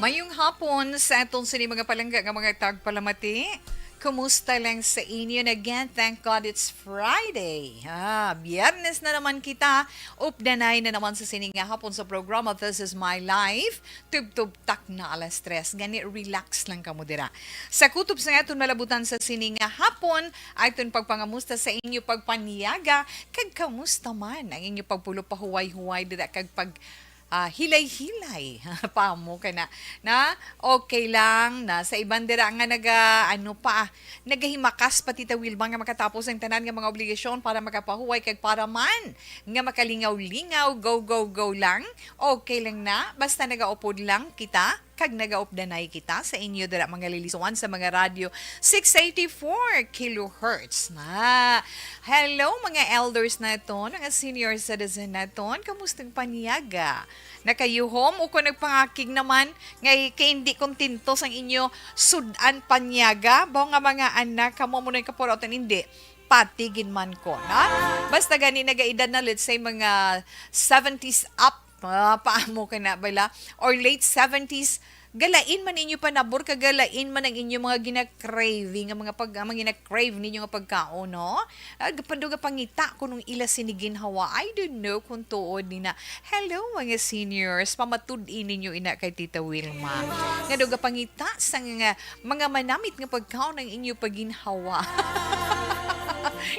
Mayong hapon sa atong sini mga palangga nga mga tagpalamati. Kumusta lang sa inyo? And again, thank God it's Friday. Biyernes na naman kita. Updanay na naman sa sini nga hapon sa programa This is My Life. Tub-tub-tak na alas tres. Gani, relax lang ka mo dira. Sa kutob sa nga malabutan sa sini nga hapon, ay itong pagpangamusta sa inyo pagpaniyaga. Kag kamusta man ang inyo pagpulo pa huway-huway dira kag pag hilay-hilay pamo ka na okay lang na sa ibang dira nga nagahimakas pati ta Wilma nga makatapos ang tanan nga mga obligasyon para makapahuway kag para man nga makalingaw-lingaw go lang okay lang na basta nagaupod lang kita kag nagaupdanay kita sa inyo dira mga lilisuan sa mga radyo 684 kilohertz na. Hello mga elders naton, mga senior citizen naton, kamustang paniyaga? Nakayuhom o kung nagpangakig naman ngay kay hindi kontento sang inyo sudan panyaga ba nga mga anak kamo mo na kaporotan hindi patigin man ko na basta gani nagaedad na let's say mga 70s up paamo ka na bala or late 70s galain man inyo panabor kagalain man ang inyo mga gina-craving ang mga gina-crave ninyo nga pagkaon no gapanduga pangita kuno ila siniginhawa I don't know kung tuod ni na hello mga seniors pamatud-in ninyo ina kay Tita Wilma nga duga pangita sa mga manamit nga pagkaon ang inyo paginhawa.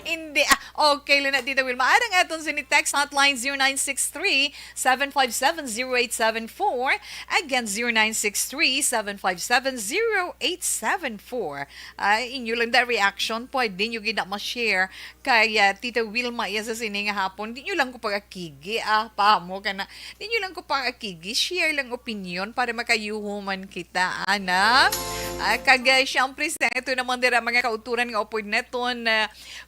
Hindi. Okay lang na, Tita Wilma. Arang aton text hotline 0963-757-0874. Again, 0963-757-0874. Inyo lang na reaction. Pwede nyo gina ma-share kay Tita Wilma iya sa sining hapon. Di nyo lang ko pag-akigi. Pamo ka na. Di nyo lang ko pag-akigi. Share lang opinion para makayuhuman kita. Kagay, syempre, ito naman dira mga kauturan nga upod neton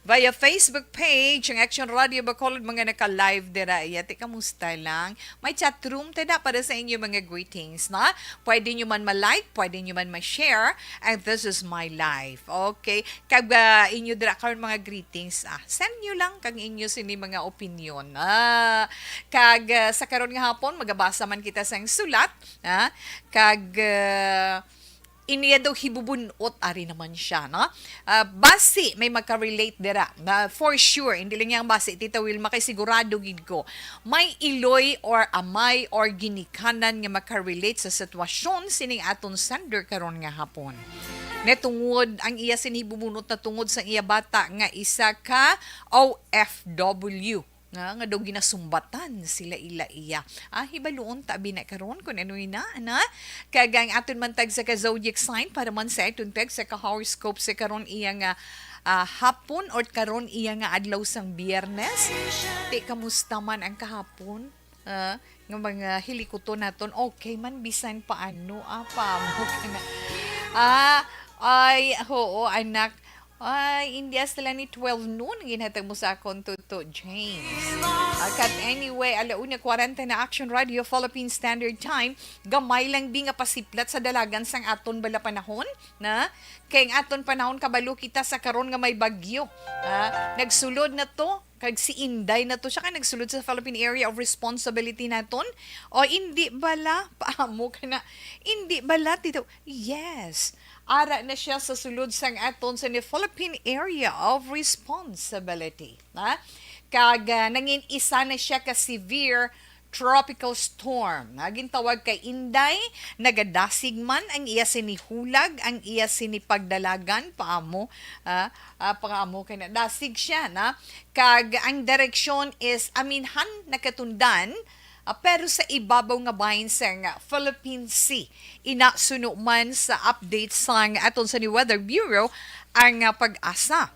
via Facebook page, ang Action Radio Bacolod, mga naka-live dira. Iyate, kamusta lang? May chat room tada para sa inyo mga greetings, na? Pwede nyo man ma-like, pwede nyo man ma-share, and this is my life. Okay? Kag inyo dira karon mga greetings, send nyo lang kag inyo sini mga opinion. Kag sa karon nga hapon, magabasa man kita sa sulat, kag iniya daw hibubunot ari naman siya no basi may magka-relate dira for sure hindi lang yang basi Tita Wilma kay sigurado gid ko may iloy or amay or ginikanan nga magka-relate sa sitwasyon sining aton sender karon nga hapon netungod ang iya sinibubunot na tungod sa iya bata nga isa ka OFW nga daw ginasumbatan sila ila iya. Hibaluon tabi na karon kun ano ina ana. Kagang aton man tag sa ka zodiac sign para man sa aton tag sa ka horoscope sa karon iya nga hapon or karon iya nga adlaw sang Biyernes. Ti kamusta man ang kahapon? Nga mga hilikoton naton okay man bisan paano pa mo kana. Ay oo anak. India sila ni 12 noon ginhatag mo sa akong Tuto James. Kat anyway, 1:40 na Action Radio Philippine Standard Time, gamay lang di nga pasiplat sa dalagan sang aton bala panahon, na? Kay ang aton panahon kabalo kita sa karon nga may bagyo. Nagsulod na to, kag si Inday na to siya ka nagsulod sa Philippine Area of Responsibility naton o hindi bala paamo ka na hindi bala tito yes ara na siya sa sulod sang aton sa Philippine Area of Responsibility kag nangin isa na siya ka severe tropical storm. Gintawag kay Inday, nagadasig man ang iya sinihulag, ang iya sinipagdalagan, paamo kay na dasig siya na. Kag ang direksyon is aminhan nakatundan, pero sa ibabaw nga bahin sa Philippine Sea. Inasuno man sa update sang aton sa ni Weather Bureau ang pag-asa.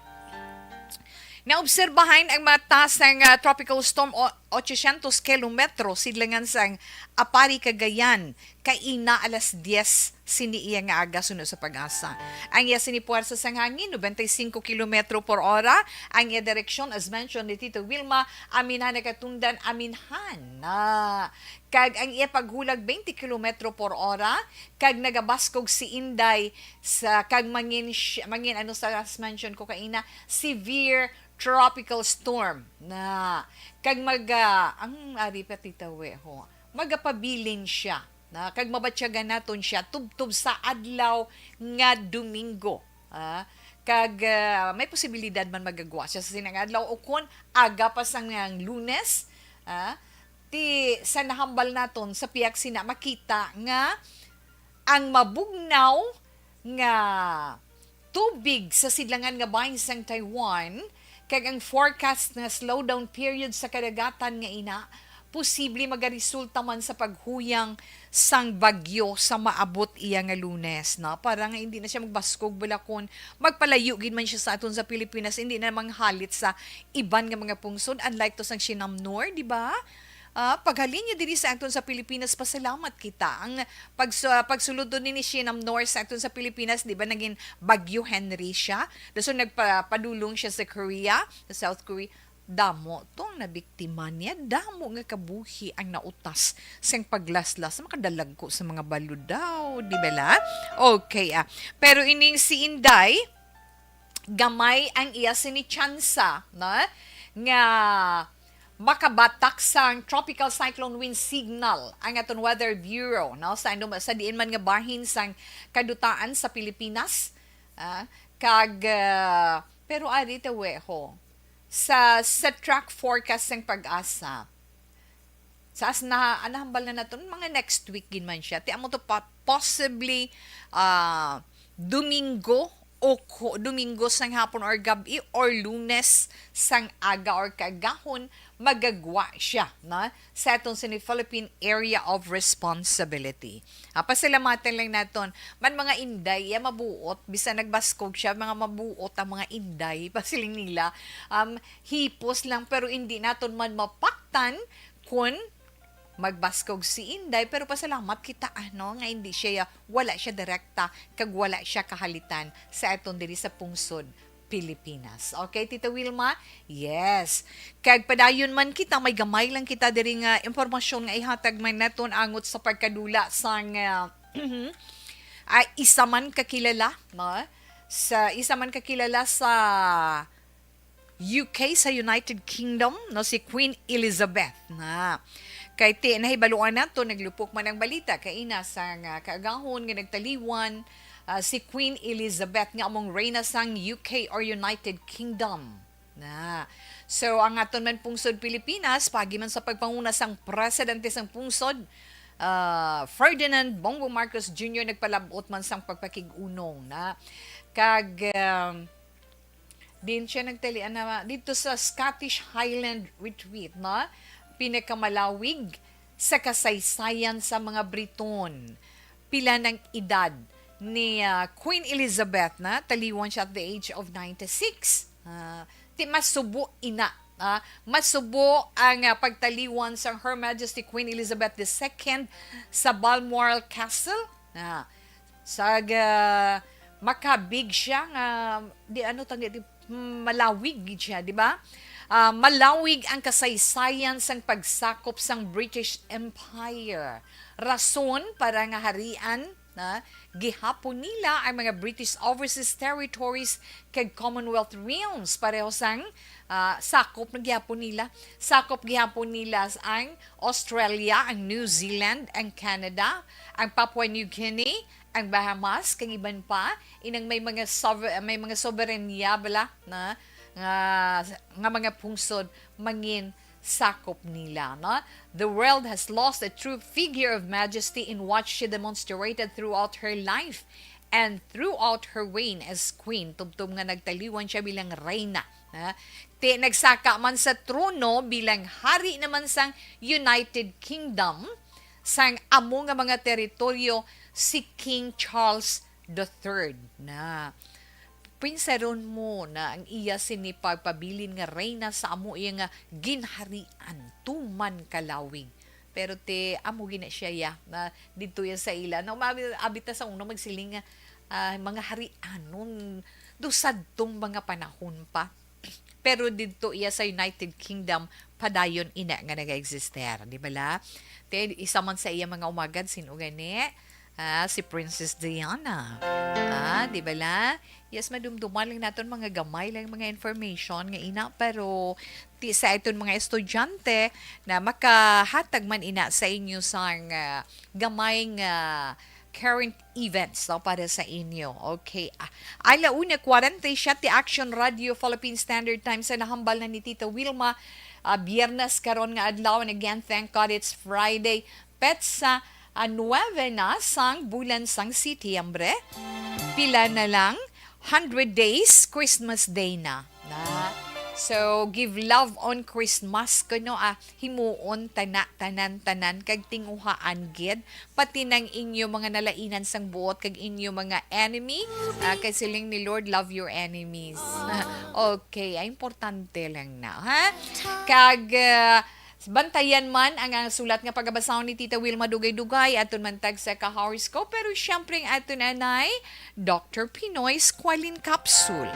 Naobserbahan ang mataas ng tropical storm 800 kilometro sidlangan sang Apari, Cagayan kaina alas 10 siniiya nga aga suno sa pag-asa. Ang iya sinipuwersa sang hangin 95 kilometro por hora. Ang iya direksyon as mentioned ni Tito Wilma aminhan nakatundan aminhan kag ang iya paghulag 20 kilometro por hora kag nagabaskog si Inday sa kag mangin ano sa as mentioned ko kaina severe tropical storm na kag ang ari pa titawe ho magapabilin siya Na kag mabatyagan naton siya tubtob sa adlaw nga Domingo. Kag may posibilidad man magagwa siya sa sinang adlaw o kun aga pa sang nga Lunes. Ti sa nahambal naton sa piyak sina makita nga ang mabugnaw nga tubig sa sidlangan nga bahin sang Taiwan kag ang forecast nga slowdown period sa kadagatan nga ina posible magaresulta man sa paghuyang sang bagyo sa maabot iya nga Lunes na para nga hindi na siya magbaskog balakon magpalayo gid man siya sa aton sa Pilipinas hindi na manghalit sa iban nga mga pungsod unlike to sang Sinamnor di ba. Paghalin niya diri sa aton sa Pilipinas, pasalamat kita. Ang pagsulod ni Shinam North sa aton sa Pilipinas, di ba naging Bagyo Henry siya? So nagpadulong siya sa Korea, sa South Korea. Damo tong nabiktima niya, damo nga kabuhi ang nautas sang paglaslas makadalag ko sa mga baludaw, di ba la? Okay, pero ining si Inday, gamay ang iya sini tsansa, na? Nga makabatak sang tropical cyclone wind signal ang aton Weather Bureau no sa diin man nga bahin sang kadutaan sa Pilipinas pero ari taweho sa track forecast ng pag-asa sa anahambal na naton mga next week gin man siya ti amo to possibly Domingo sang hapon or gabi or Lunes sang aga or kagahon magagwa siya na sa aton sa Philippine Area of Responsibility. Pasalamatan lang naton man mga Inday mabuot bisan nagbaskog siya mga mabuot ang mga Inday pasiling nila hipos lang pero hindi naton man mapaktan kun magbaskog si Inday pero pasalamat kita nga hindi siya wala siya direkta kag wala siya kahalitan sa aton diri sa pungsod Pilipinas. Okay, Tita Wilma? Yes. Kag padayon man kita may gamay lang kita diri nga impormasyon nga ihatag man naton angot sa pagkadula sang isa man kakilala sa UK sa United Kingdom no si Queen Elizabeth na kay nahibaluan nato naglupok man ang balita kay ina sang kaagahon nga nagtaliwan si Queen Elizabeth nga among reyna sang UK or United Kingdom na so ang aton man pungsod Pilipinas pagi man sa pagpanguna sang presidente sang pungsod Ferdinand Bongbong Marcos Jr. nagpalabot man sang pagpakig-unong na kag din siya nagtalian na dito sa Scottish Highland Retreat na pinakamalawig sa kasaysayan sa mga Briton. Pila ng edad ni Queen Elizabeth na taliwan siya at the age of 96. Masubo masubo ang pagtaliwan sa Her Majesty Queen Elizabeth II sa Balmoral Castle. Makabig siya nga malawig siya, di ba? Malawig ang kasaysayan sang pagsakop sang British Empire. Rason para nga harian na gihapon nila ang mga British Overseas Territories kag Commonwealth Realms pareho sang sakop na gihapon nila. Sakop gihapon nila ang Australia, ang New Zealand, ang Canada, ang Papua New Guinea, ang Bahamas, kag iban pa inang may mga soberenya bala na nga mga pungsod mangin sakop nila. No? The world has lost a true figure of majesty in what she demonstrated throughout her life and throughout her reign as queen. Tubtub nga nagtaliwan siya bilang reyna. Nagsaka man sa trono bilang hari naman sang United Kingdom sang amo nga mga teritoryo si King Charles III na pinsaron mo na ang iya sinipagpabilin nga reyna sa amo iya nga ginharian tuman kalawig pero amo gina siya na dito yan sa ila na umabit na sa uno magsiling mga harianon dusad tong mga panahon pa pero dito iya sa United Kingdom padayon ina nga nag-exister di ba la isa man sa iya mga umagad sino gani Si Princess Diana. Di ba la? Yes, madumduman lang naton mga gamay lang mga information nga ina, pero sa iton mga estudyante na makahatag man ina sa inyo sang gamay nga current events no, para sa inyo. Okay. Alauna, 47 Action Radio Philippine Standard Time sa nahambal na ni Tita Wilma. Biyernes karon nga adlaw, and again, thank God it's Friday. Petsa 9 na sang bulan sang Setyembre. Pila na lang 100 days, Christmas Day na. So, give love on Christmas kuno himuon tanan kag tinguhaan gid pati nang inyo mga nalainan sang buot kag inyo mga enemy kay siling ni Lord, love your enemies. Okay, importante lang na ha. Kag bantayan man ang sulat nga pagabasahon ni Tita Wilma Dugay-Dugay aton man tag sa ka-horoscope, pero syempre aton anay Dr. Pinoy's Qualin Capsule.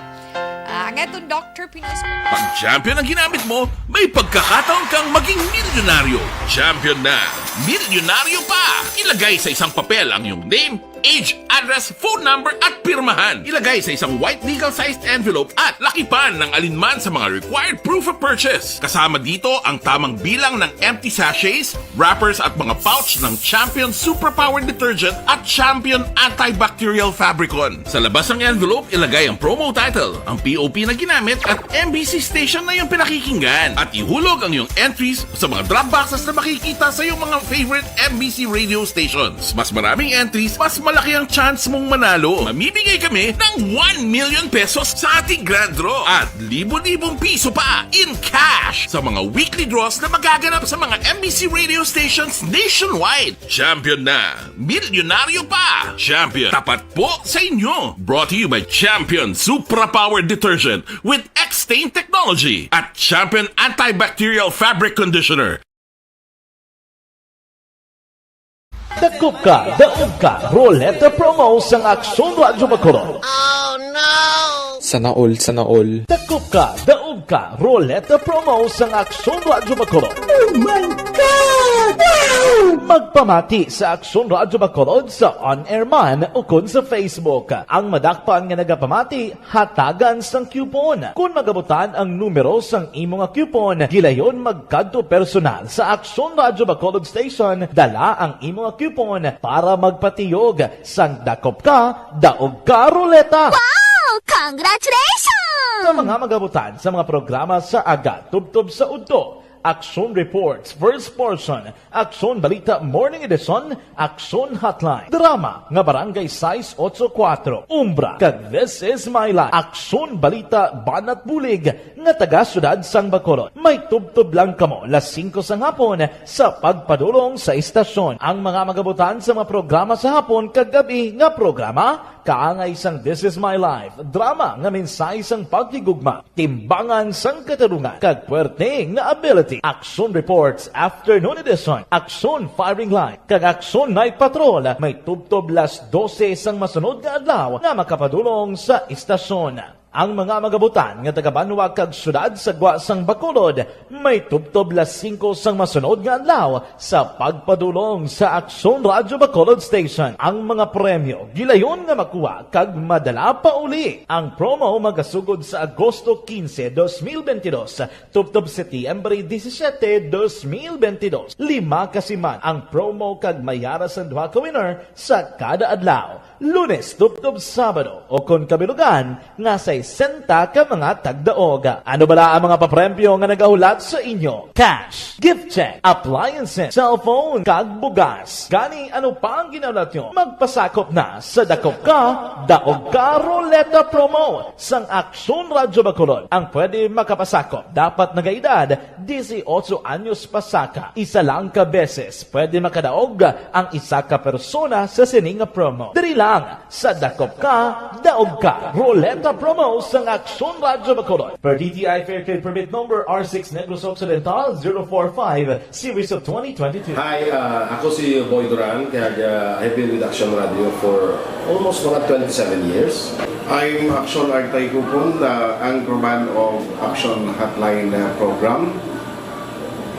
Ang aton Dr. Pinoy's Pag champion ang ginamit mo, may pagkakataon kang maging milyonaryo. Champion na, milyonaryo pa! Ilagay sa isang papel ang iyong name, age, address, phone number at pirmahan. Ilagay sa isang white legal-sized envelope at lakipan ng alinman sa mga required proof of purchase. Kasama dito ang tamang bilang ng empty sachets, wrappers at mga pouch ng Champion Superpower Detergent at Champion Antibacterial Fabricon. Sa labas ng envelope, ilagay ang promo title, ang POP na ginamit at MBC station na yung pinakikinggan. At ihulog ang iyong entries sa mga drop boxes na makikita sa iyong mga favorite MBC radio stations. Mas maraming entries, mas malaki ang chance mong manalo. Mamimigay kami ng 1 million pesos sa ating grand draw at libo-libong piso pa in cash sa mga weekly draws na magaganap sa mga MBC radio stations nationwide. Champion na, milyonaryo pa. Champion, tapat po sa inyo. Brought to you by Champion Supra Power Detergent with X-Stain Technology at Champion Antibacterial Fabric Conditioner. Dakop ka, daog ka, roleta promo sang Aksyon Radyo Bacolod. Oh no! Sana all. Dakop ka, daog ka, roleta promo sang Aksyon Radyo Bacolod. Oh my God! Wow! Magpamati sa Aksyon Radyo Bacolod sa on-air man o kun sa Facebook. Ang madakpan nga nagapamati, hatagan sang coupon. Kung magabutan ang numero sang imong coupon, gilayon magkadto personal sa Aksyon Radyo Bacolod Station, dala ang imong coupon para magpatiyog sang dakop ka, daog ka, roleta. Wow! Congratulations! Sa mga magabutan sa mga programa sa Aga, Tubtob sa Udto, Aksyon Reports, First Portion, Aksyon Balita Morning Edition, Aksyon Hotline, Drama nga Barangay 684, Umbra, kag This Is My Life, Aksyon Balita Banat Bulig nga taga Syudad Sang Bacolod. May tubtob lang kamo las 5 sang hapon sa pagpadulong sa istasyon. Ang mga magabutan sa mga programa sa hapon kag gabi nga programa kaangay sang This Is My Life, drama nga mensahe sang pagtigugma, timbangan sang katarungan, kag puwerte nga ability. Aksyon Reports Afternoon Edition, Aksyon Firing Line, kag Aksyon Night Patrol, may tubtob las 12 sang masunod nga adlaw nga makapadulong sa istasyon. Ang mga magabutan nga taga-Banwag kag syudad sa Gwa sang Bacolod, may tubtob las 5 sang masunod nga adlaw sa pagpadulong sa Aksyon Radyo Bacolod Station. Ang mga premyo gilayon nga makuha kag madala pa uli. Ang promo magasugod sa Agosto 15, 2022, tubtob Setyembre 17, 2022. 5 kasiman ang promo kag mayara sa duha ka winner sa kada adlaw. Lunes, tubtob Sabado, o kung kabilugan, nga sa 60 ka mga tagdaog. Ano bala ang mga papremyo nga nagahulat sa inyo? Cash, gift check, appliances, cellphone, kag bugas. Gani, ano pa ang ginahulat nyo? Magpasakop na sa Dakop Ka, Daog Ka Roleta Promo sang Aksyon Radyo Bacolod. Ang pwede makapasakop, dapat nagaedad 18 anyos pasaka. Isa lang ka beses pwede makadaog ang isa ka persona sa sininga promo. Dali lang sa Dakop Ka, Daog Ka Roleta Promo sang Aksyon Radyo Bacolod. Per DTI Fair Trade Permit Number R6 Negros Occidental 045 Series of 2022. Hi, ako si Boy Duran, kaya I've been with Action Radio for almost mga 27 years. I'm Action Artay Kupon, the anchorman of Action Hotline program.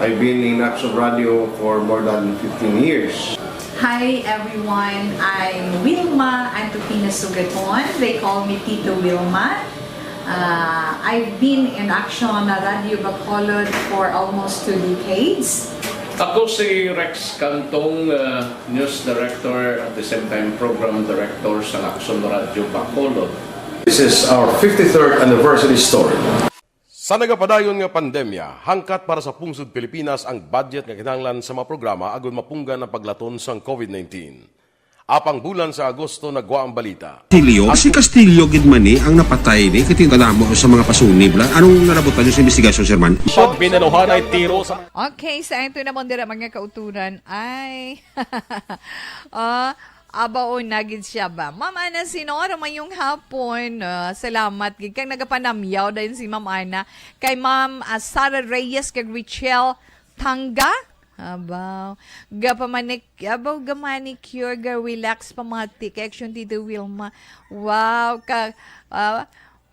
I've been in Action Radio for more than 15 years. Hi everyone, I'm Wilma Antopina Sugaton. They call me Tito Wilma. I've been in Action Radio Bacolod for almost 2 decades. Ako si Rex Cantong, News Director at the same time Program Director sa Action Radio Bacolod. This is our 53rd anniversary story. Sa nagapadayon nga pandemya, hangkat para sa pungsod Pilipinas ang budget nga kinahanglan sa mga programa agon mapunggan ang paglaton sang COVID-19. Apang bulan sa Agosto nagwa ang balita. Si Castillo gid man ni ang napatay ni kitingala mo sa mga pasunib lang. Anong narabutan niyo sa investigasyon, Sir Man? Siyang binaluhan ay tiro sa Okay, sa ito naman dira mga kauturan ay abaon nagid siya ba? Ma'am Ana Sinora mayong hapon. Salamat gid kang nagapanamyaw dayon si Ma'am Ana kay Ma'am Sara Reyes kag Richelle Tanga. Abaw. Gamanicure, relax pa mga action Tito Wilma. Wow,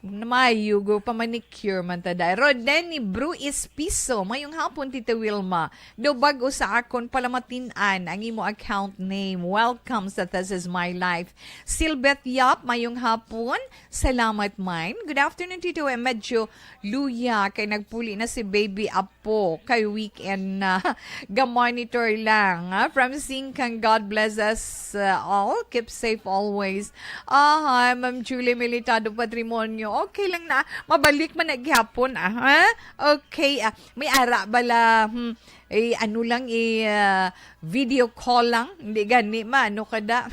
Namayugo pa manicure man tada. Rodeni Bru Espiso, mayong hapon Tita Wilma. Do bago sa akon palamatinan ang imo account name. Welcome sa This Is My Life. Silbeth Yap, mayong hapon. Salamat mine. Good afternoon Tito. Medyo luya kay nagpuli na si Baby Apo kay weekend na. Ga-monitor lang. From Singkang, God bless us all. Keep safe always. Hi, Ma'am Julie Militado Patrimonio. Okay lang na. Mabalik man naghapon, ha? Okay, may ara bala, ano lang, video call lang. Hindi gani, ano kada?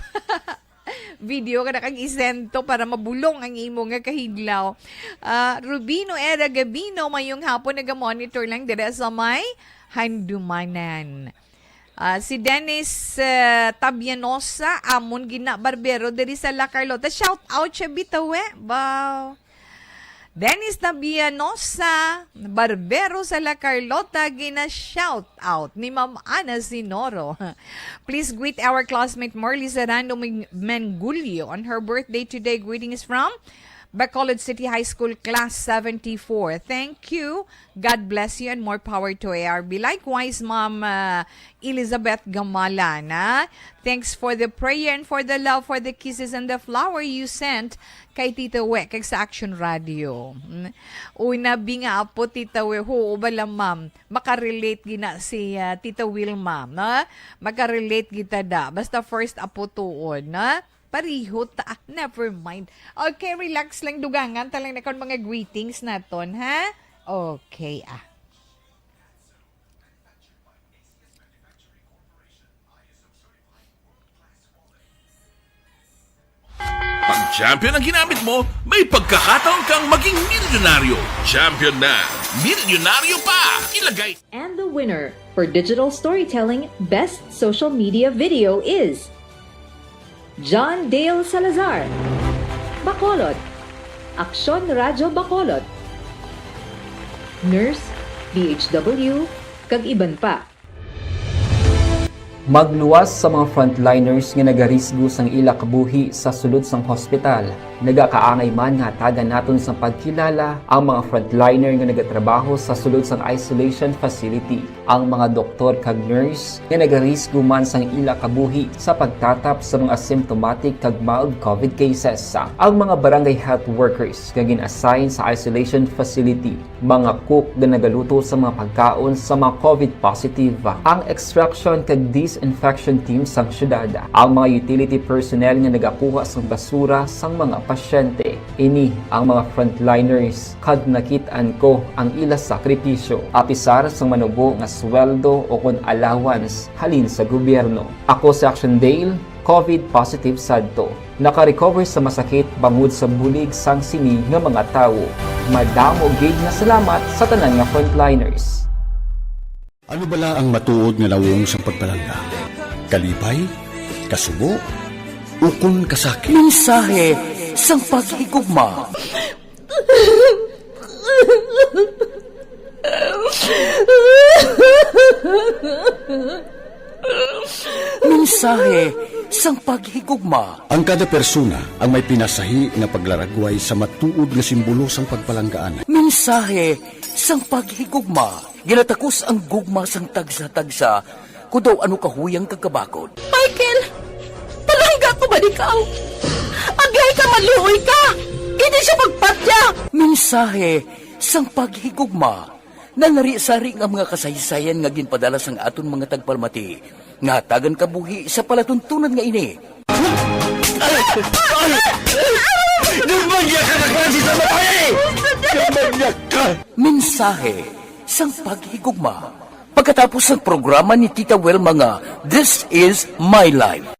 Video kada kang isento para mabulong ang imo nga kahidlaw. Rubino Era Gabino, mayong hapon naga-monitor lang dire sa may Handumanan. Si Dennis Tabianosa, amon gina barbero diri sa La Carlota. Shout out siya bitawe. Wow. Dennis Tabianosa, barbero sa La Carlota, gina shout out ni Ma'am Ana Sinoro. Please greet our classmate Marley Zarando Mengulio on her birthday today. Greetings from Bacolod City High School Class 74. Thank you. God bless you and more power to ARB. Likewise, Ma'am Elizabeth Gamalan. Thanks for the prayer and for the love, for the kisses and the flower you sent kay Tita We, kay sa Action Radio. Una binga po Tita We, bala ma'am, makarelate gina si Tita Wilma. Makarelate kita da. Basta first apo tuon. Pariho ta. Never mind. Okay, relax lang dugangan. Talang na mga greetings naton, ha? Okay, Pag champion ang ginamit mo, may pagkakataon kang maging milyonaryo. Champion na. Milyonaryo pa. Ilagay. And the winner for Digital Storytelling Best Social Media Video is John Dale Salazar, Bacolod, Aksyon Radyo Bacolod, Nurse, DHW, kag iban pa. Magluwas sa mga frontliners nga nagarisgo sang ila kabuhi sa sulod sang hospital. Nagakaangay man nga tagan naton sa pagkilala ang mga frontliner nga nagatrabaho sa sulod sang isolation facility. Ang mga doktor kag nurse nga nagarisgo man sang ila kabuhi sa pagtatap sa mga asymptomatic kag mild COVID cases. Ang mga barangay health workers nga gin-assign sa isolation facility, mga cook nga nagaluto sa mga pagkaon sa mga COVID positive. Ang extraction kag disinfection team sang syudad, ang mga utility personnel nga nagakuha sang basura sang mga pasyente. Ini ang mga frontliners kad nakitaan ko ang ila sakripisyo apisar sang manubo nga sweldo o kun allowance halin sa gobyerno. Ako si Action Dale, COVID positive sadto. Naka-recover sa masakit bangod sa bulig sang sini nga mga tawo. Madamo gid nga salamat sa tanan nga frontliners. Ano bala ang matuod nga lawong sa pagpalangga? Kalipay? Kasubo? Ukon kasakit? Mensahe sang paghigugma. Mensahe sang paghigugma. Ang kada persona ang may pinasahi nga paglaragway sa matuod nga simbolo sang pagpalanggaan. Mensahe sang paghigugma. Ginatakos ang gugma sang tagsa-tagsa kudaw ano kahuyang kagkabakod. May ikaw. Agay ka, malihoy ka. Hindi siya magpatya. Mensahe sang paghigugma. Nanari-sari nga mga kasaysayan nga ginpadala sang aton mga tagpalmati. Nga tagan kabuhi sa palatuntunan nga ini. Dumagyak ka na klase sa matay! Dumagyak ka! Mensahe sang paghigugma. Pagkatapos ng programa ni Tita Welma nga, This is My Life.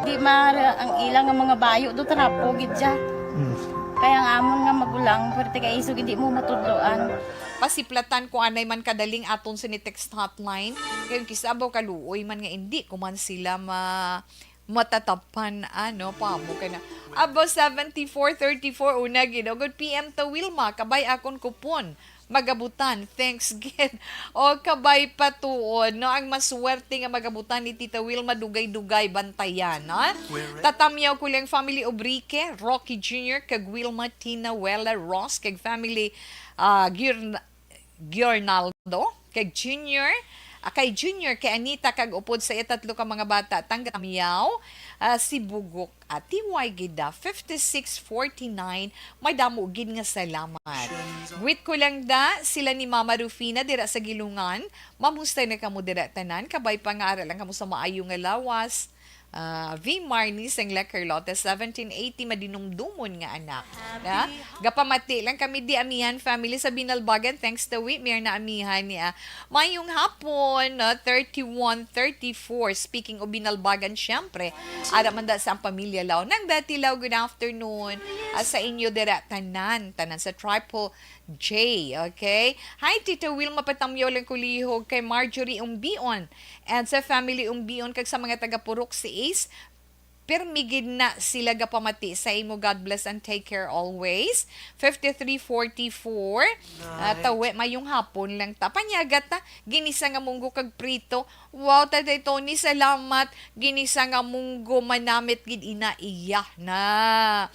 Di mara ang ilang nga mga bayo do tarapo gid siya. Kaya ang amon nga magulang pwerte kay isog hindi mo matudloan. Pasiplatan ko anay man kadaling aton sa ni text hotline. Kaya kisabaw kaluoy man nga hindi ko man sila matatapan pa mo kay na abo 7434 una gid good PM to Wilma kabay akon kupon magabutan thanks gid o kabay patuon no ang maswerte nga magabutan ni Tita Wilma dugay-dugay bantayan no tatamyaw ko lang family Obrique Rocky Jr. kag Wilma Tina Wella Ross kag family Giornaldo kag Junior kay Junior, kay Anita, kag upod sa itatlo ka mga bata, tanggat miyaw, si Bugok, TY Gida, 5649, may damo gid nga salamat. Wait ko lang da, sila ni Mama Rufina, dira sa Gilungan, mamustay na kamo dira tanan, kabay pangaral lang kamo sa maayo nga lawas, V. Marnie sang Lecarlote 1780 madinumdumon nga anak. Gapamati lang kami di amihan family sa Binalbagan thanks to we mir na amihan niya. Mayong hapon 3134 speaking of Binalbagan syempre ara man da sa pamilya law nang dati law good afternoon sa inyo dira tanan sa Triple J, okay? Hi, Tito Wilma Patamyo lang kulihog kay Marjorie Umbion and sa family Umbion kag sa mga taga-Purok si Ace. Permigid na sila gapamati sa imo. God bless and take care always. 5344 tawe mayong hapon lang ta. Panyagat ta. Ginisa nga munggo kag prito. Wow, Tatay Tony, salamat. Ginisa nga munggo manamit gid ina iya na.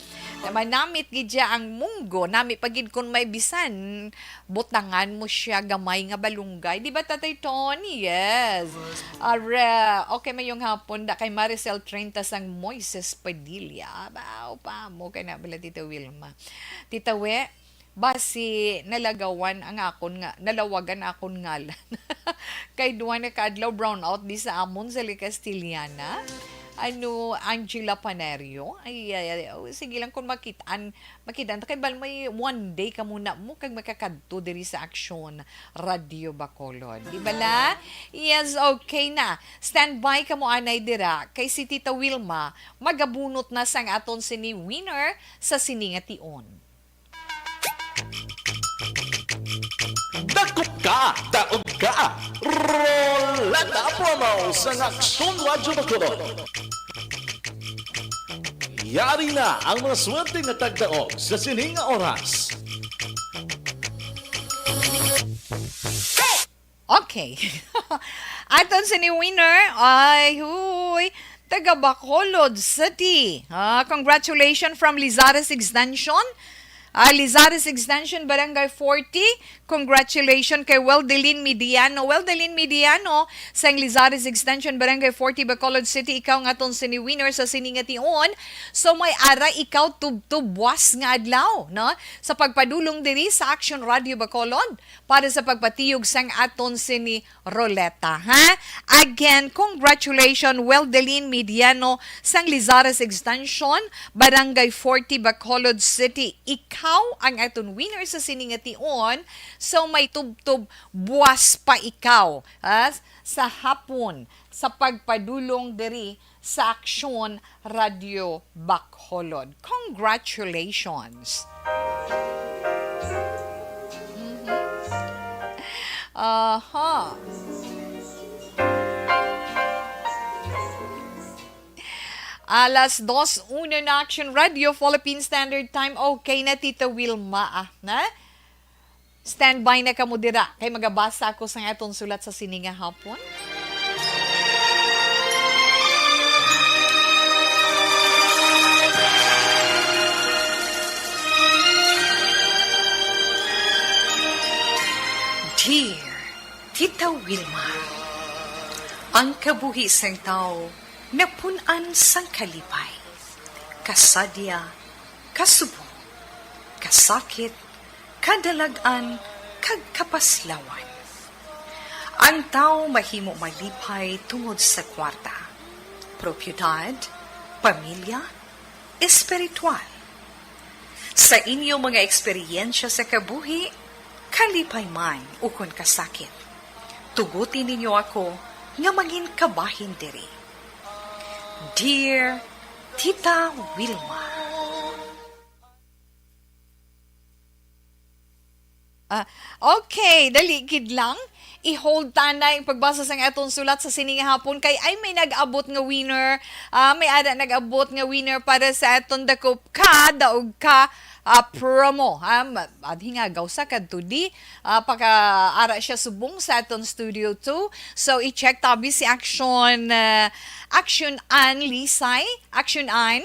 Manamit gid siya ang munggo. Namit pagid kun may bisan. Butangan mo siya gamay nga balunggay. Di ba, Tatay Tony? Yes. Okay, mayong hapon da kay Maricel 30 sang Moises Padilla. Bao pa mo kay na bala Tita Wilma. Tita We, basi nalawagan akon ngalan. Kay duwa na kaadlaw brown out di sa amon sa Castellana. Angela Panerio. Sige lang kung makitaan kay bal may one day ka muna mo kag makakadto diri sa Aksyon Radio Bacolod. Di bala? Yes, okay na. Stand by ka mo anay dira kay si Tita Wilma magabunot na sang aton sini winner sa Siningation. Dakot ka! Daog ka! Rolata promo sa Aksyon Radio Bacolod. Yari na ang mga swerte nga tagdaog sa sining nga oras. Okay. Aton sa ni winner ay taga Bacolod City. Congratulations from Lizares Extension. Lizares Extension, Barangay 40. Congratulations kay Weldelin Mediano. Weldelin Mediano, sa Lizares Extension, Barangay 40, Bacolod City. Ikaw nga ton sini-winner sa Siningation. So may ara ikaw tub-tubwas nga adlaw, no? Sa pagpadulong diri sa Action Radio Bacolod para sa pagpatiyog sang aton sini Roleta, ha? Again, congratulations Weldelin Mediano sang Lizares Extension, Barangay 40, Bacolod City. Ikaw ang aton winner sa Siningation. So may tub-tub buwas pa ikaw sa hapon sa pagpadulong diri sa Aksyon Radio Bacolod. Congratulations! Alas 2:01 na Action Radio, Philippine Standard Time. Okay na, Tita Wilma, na? Standby na kamo dira. Kay magabasa ako sa atong sulat sa sininga hapon. Dear Tita Wilma, ang kabuhi sang tao napunan sang kalipay, kasadya, kasubo, kasakit, kadalagan, kag kapaslawan. Ang tao mahimo malipay tungod sa kwarta, propiedad, pamilya, espiritual. Sa inyo mga eksperyensya sa kabuhi, kalipay man ukon kasakit. Tugutin ninyo ako nga mangin kabahin diri. Dear Tita Wilma. Okay, daligid lang. I-hold tanay ang pagbasa sa atong sulat sa sininga hapon kay ay may nag-abot nga winner. May ada nag-abot nga winner para sa atong dakop ka, daog ka, promo. Adhi nga, gawsa ka tudi. Paka-ara siya subong sa aton Studio 2. So, i-check tabi si Action Ann Lisay. Action Ann.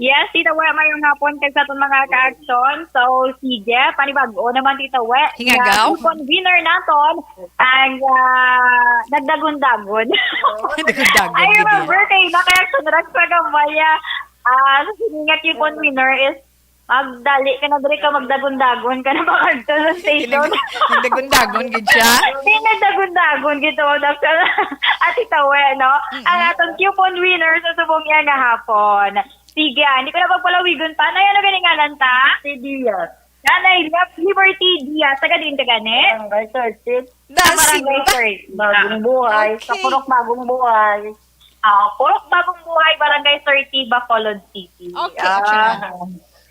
Yes, Tita We, mayroong hapon kay sa itong mga ka-action. So, sige, panibago naman, Tita We. Hingagaw. Coupon winner naton ang nagdagon-dagon. Nagdagon-dagon. I remember kay na-ka-action Rex Pagambaya. Sa siningat coupon winner is magdali ka na diri ka magdagon-dagon ka na makagto sa station. Nagdagon-dagon gid siya. Hindi nagdagon-dagon gito Dr. At Tita We, no? Ang atong coupon winner sa subong yan nga hapon. Sige, hindi ko na pagpalawigon pa. Ano yan na ganingalan ta? Si Diaz. Nanay, Liberty Diaz. Taga din ka gani? Barangay 30. Barangay 30. Bagong buhay. Sa Purok Bagong Buhay. Purok Bagong Buhay, Barangay 30, Bacolod City. Okay,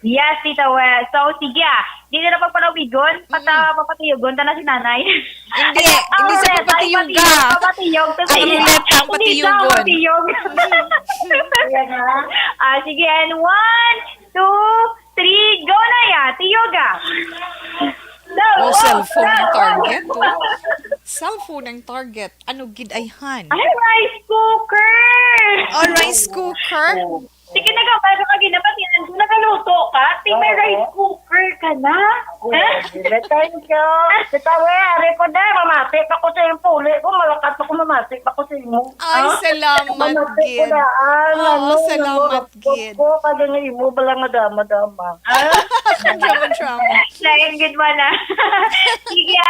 yes, Tita We. So, sige Hindi na pagpalawigon. Papatiyugon. Ta na si nanay. Hindi sa papatiyog ka. Papatiyog. Ay, ulit ang patiyugon. Papatiyog. Sige, and 1, 2, 3, go na ya. Tiyoga. Cellphone ang target. Cellphone ang target. Ano gid ay han? Ay, rice cooker. Rice cooker? Sige na ka, bago ka ginapatinan, kung nakaluto ka, may rice cooker ka na. Thank you. Tita We, ari ko na, mamatik ako sa yung puli ko, malakat ako mamatik ako sa inyo. Ay, salamat, Gid. Salamat, Gid. Ko, kada nga imo, balang madama-dama. Drama. Lain, Gid mo na. Sige,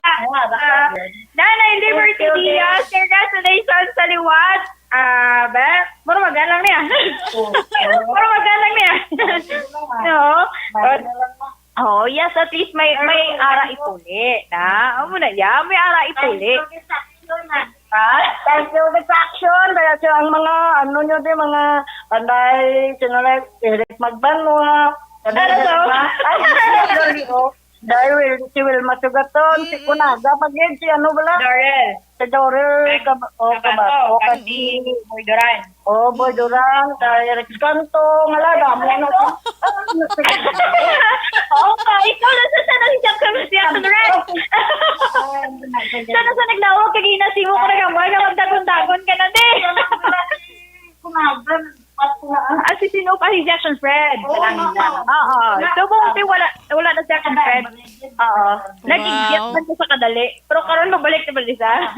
Nanay Liberty Diaz, congratulations sa liwat. Moro magalang niya. Moro magalang niya. No? Oh, yes, at least may ara ipuli. Na? Amo na ya, may ara ipuli. Thank you, the action. Kaya ang mga, nyo din, mga panday, sinulay, Eric Magbanwa. Dahil si Wilma Sugaton, si Kunaga, magiging si ano bala? Dorel. Si Dorel, Kabato, kasi Boy Duran. Boy Duran, dahil Rex Canto, ngalaga mo, ano ko? Ikaw na sa sana si Jackson Rex. Sana sa naglawag, kagina si mo ko na gamay, magdagon-dagon ka na din. Kunaga, si sino pa si Jackson Fred. So, wala na Jackson Fred. Nag-igyat man ko sa kadali. Pero karon mabalik na balik sa.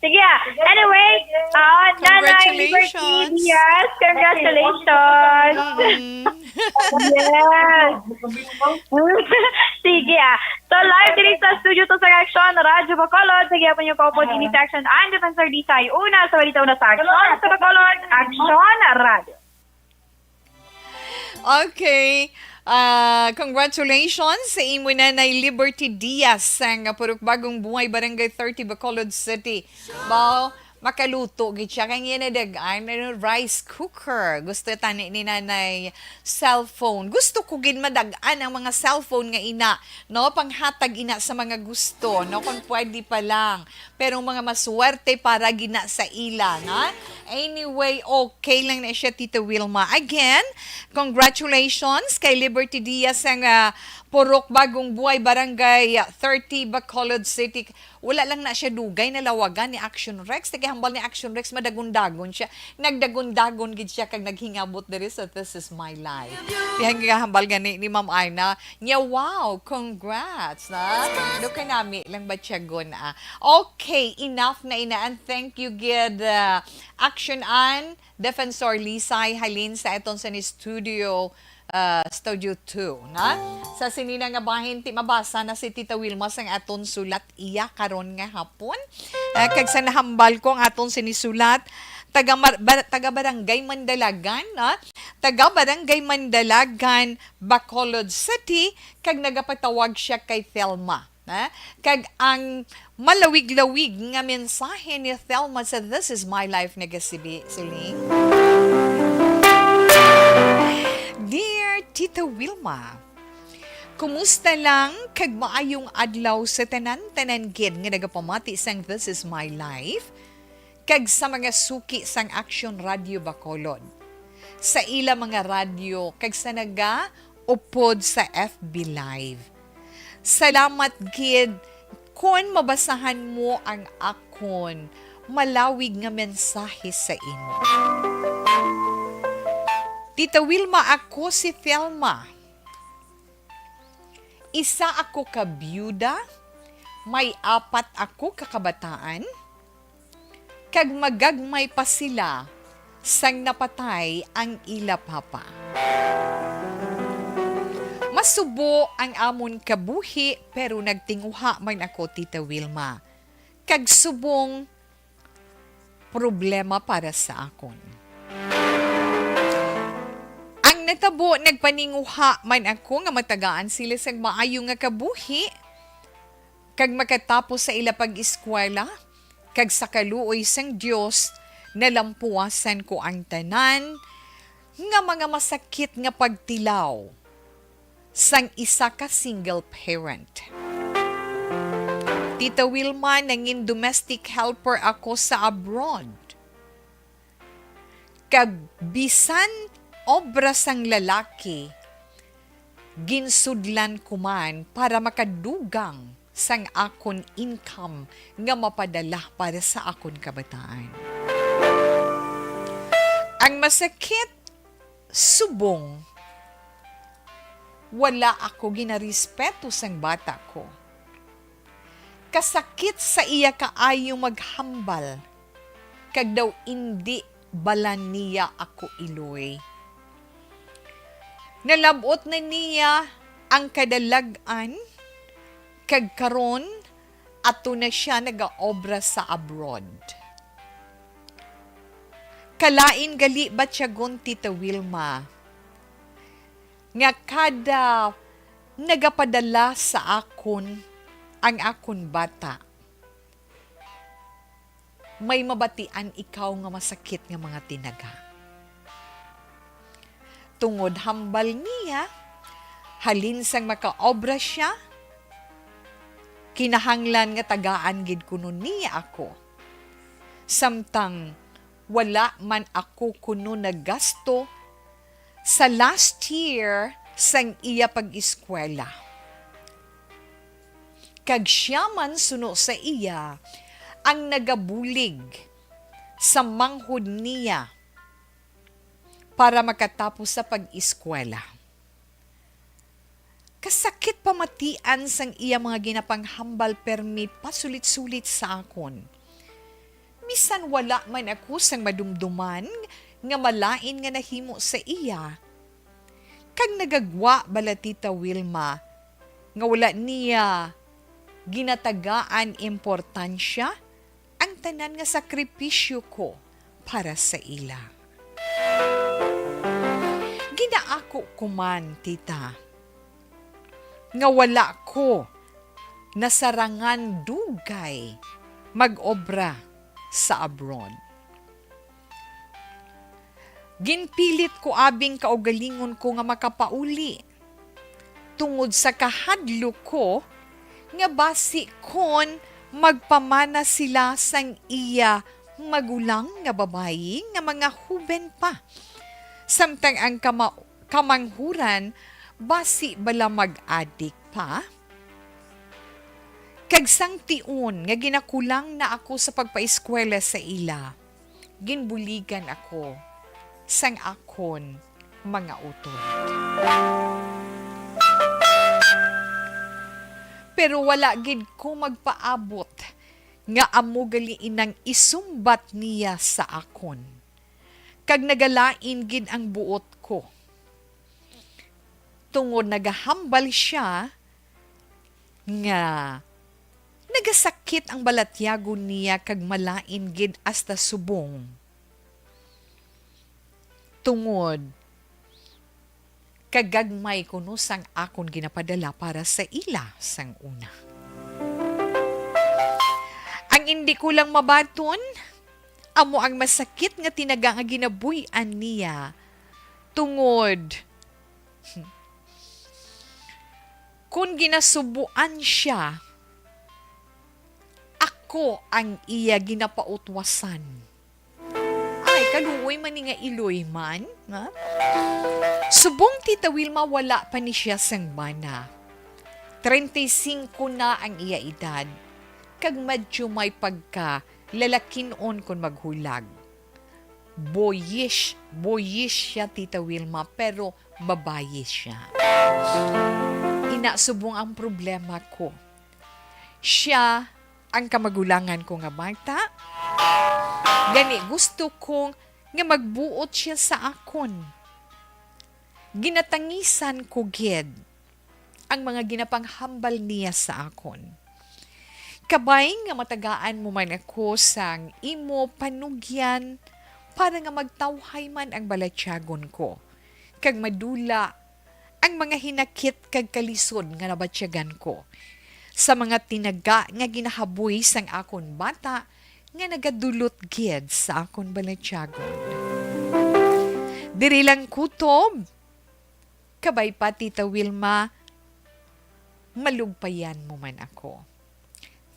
Sige Anyway, Nanay Liberty Diaz, congratulations. Yes. Sige So, live dito sa studio to sa Action Radyo Bacolod. Sige po niyo po po din sa Action and Defensor Disay. Una, sa walita una sa Action sa Bacolod, Action Radio. Okay. Congratulations sa imo Nanay Liberty Diaz sang Purok Bagong Buhay, Barangay 30, Bacolod City. Bao, makaluto gid siya kay ginadagan rice cooker. Gusto tani ni nanay cellphone. Gusto ko gid madagaan ang mga cellphone nga ina, no, panghatag ina sa mga gusto, no, kung pwede pa lang. Pero mga maswerte para gina sa ila, na. Anyway, okay lang na siya, Tita Wilma. Again, congratulations kay Liberty Diaz ang Purok Bagong Buhay, Barangay 30, Bacolod City. Wala lang na siya dugay na lawagan ni Action Rex. Hambal ni Action Rex, madagon-dagon siya. Nagdagon-dagon gid siya kag naghingabot diri sa This Is My Life. Diyan hambal gani ni Ma'am Aina. Nya, wow, congrats, na. Do ka nami lang ba siya guna. Okay, enough na ina. And thank you, gid Action Ann, Defensor Lisay Halin sa eton sa ni Studio 2, na? Sa sinina nga bahin, ti mabasa na si Tita Wilma sang aton sulat iya karon nga hapon. Kag sa nahambal ko ang aton sinisulat, taga Barangay Mandalagan, na? Taga Barangay Mandalagan, Bacolod City, kag nagapatawag siya kay Thelma. Kag ang malawig-lawig nga mensahe ni Thelma sa This Is My Life nagasibi siling. Dear Tita Wilma, kumusta lang kag maayong adlaw sa tanan-tanan gid nga nagapamati sang This Is My Life kag sa mga suki sang Action Radio Bacolod. Sa ila mga radyo kag sa naga upod sa FB Live. Salamat gid kung mabasahan mo ang akon malawig nga mensahe sa imo. Tita Wilma, ako si Thelma. Isa ako ka byuda, may 4 ako kakabataan, kag magagmay pa sila sang napatay ang ila papa. Masubo ang amon kabuhi pero nagtinguha man ako, Tita Wilma. Kag subong problema para sa akon. Natabo, nagpaninguha man ako nga matagaan sila sa maayo nga kabuhi. Kag makatapos sa ila pag-eskwela, kag sa kaluoy sang Dios, nalampuasan ko ang tanan, nga mga masakit nga pagtilaw, sang isa ka single parent. Tita Wilma, nangin domestic helper ako sa abroad. Kag bisan obra sang lalaki, ginsudlan ko man para makadugang sang akon income nga mapadala para sa akon kabataan. Ang masakit, subong, wala ako ginarespeto sang bata ko. Kasakit sa iya kaayo maghambal, kag daw indi balan niya ako iloy. Nalabot na niya ang kadalagan, kag karon ato na siya nagaobra sa abroad. Kalain gali ba tiyagon, Tita Wilma, nga kada nagapadala sa akon ang akon bata, may mabatian ikaw nga masakit nga mga tinaga. Tungod hambal niya, halin sang makaobra siya, kinahanglan nga tagaan gid kuno niya ako. Samtang wala man ako kuno naggasto sa last year sang iya pag-eskwela. Kag siya man suno sa iya ang nagabulig sa manghod niya para makatapos sa pag-eskwela. Kasakit pamatian sang iya mga ginapanghambal permi pasulit-sulit sa akon. Misan wala man ako sang madumduman nga malain nga nahimo sa iya. Kag nagagwa bala, Tita Wilma, nga wala niya ginatagaan importansya ang tanan nga sakripisyo ko para sa ila. Ginaako ko man, tita, nga wala ko nasarangan dugay mag-obra sa abroad. Ginpilit ko abing kaugalingon ko nga makapauli. Tungod sa kahadlo ko, nga basi kon magpamana sila sang iya magulang nga babayi nga mga huben pa. Samtang ang kamanghuran, basi bala mag-adik pa? Kagsang tiun nga ginakulang na ako sa pagpaeskwela sa ila, ginbuligan ako sang akon mga utod. Pero wala gid ko magpaabot nga amo galiin ang isumbat niya sa akon. Kag nagalain gid ang buot ko. Tungod nagahambal siya nga nagasakit ang balatyago niya kag malain gid hasta subong. Tungod kagagmay kuno sang akon ginapadala para sa ila sang una. Ang hindi ko lang mabaton, amo ang masakit nga tinaga nga ginabuy-an niya tungod kung ginasubuan siya, ako ang iya ginapautwasan. Ay, kaluoy man ni nga iloy man. Ha? Subong Tita Wilma, wala pa ni siya sang bana. 35 na ang iya edad. Kag medyo may pagka lalakinon kung maghulag. Boyish siya, Tita Wilma, pero babayi siya. Inasubong ang problema ko. Siya ang kamagulangan ko nga bata. Gani, gusto kong nga magbuot siya sa akon. Ginatangisan ko gid ang mga ginapanghambal niya sa akon. Kabay nga matagaan mo man ako sang imo panugyan para nga magtawhay man ang balatyagon ko. Kag madula ang mga hinakit kag kalisod nga nabatsyagan ko. Sa mga tinaga nga ginahaboy sang akon bata nga nagadulot gid sa akon balatyagon. Diri lang kutob. Kabay pa, Tita Wilma, malugpayan mo man ako.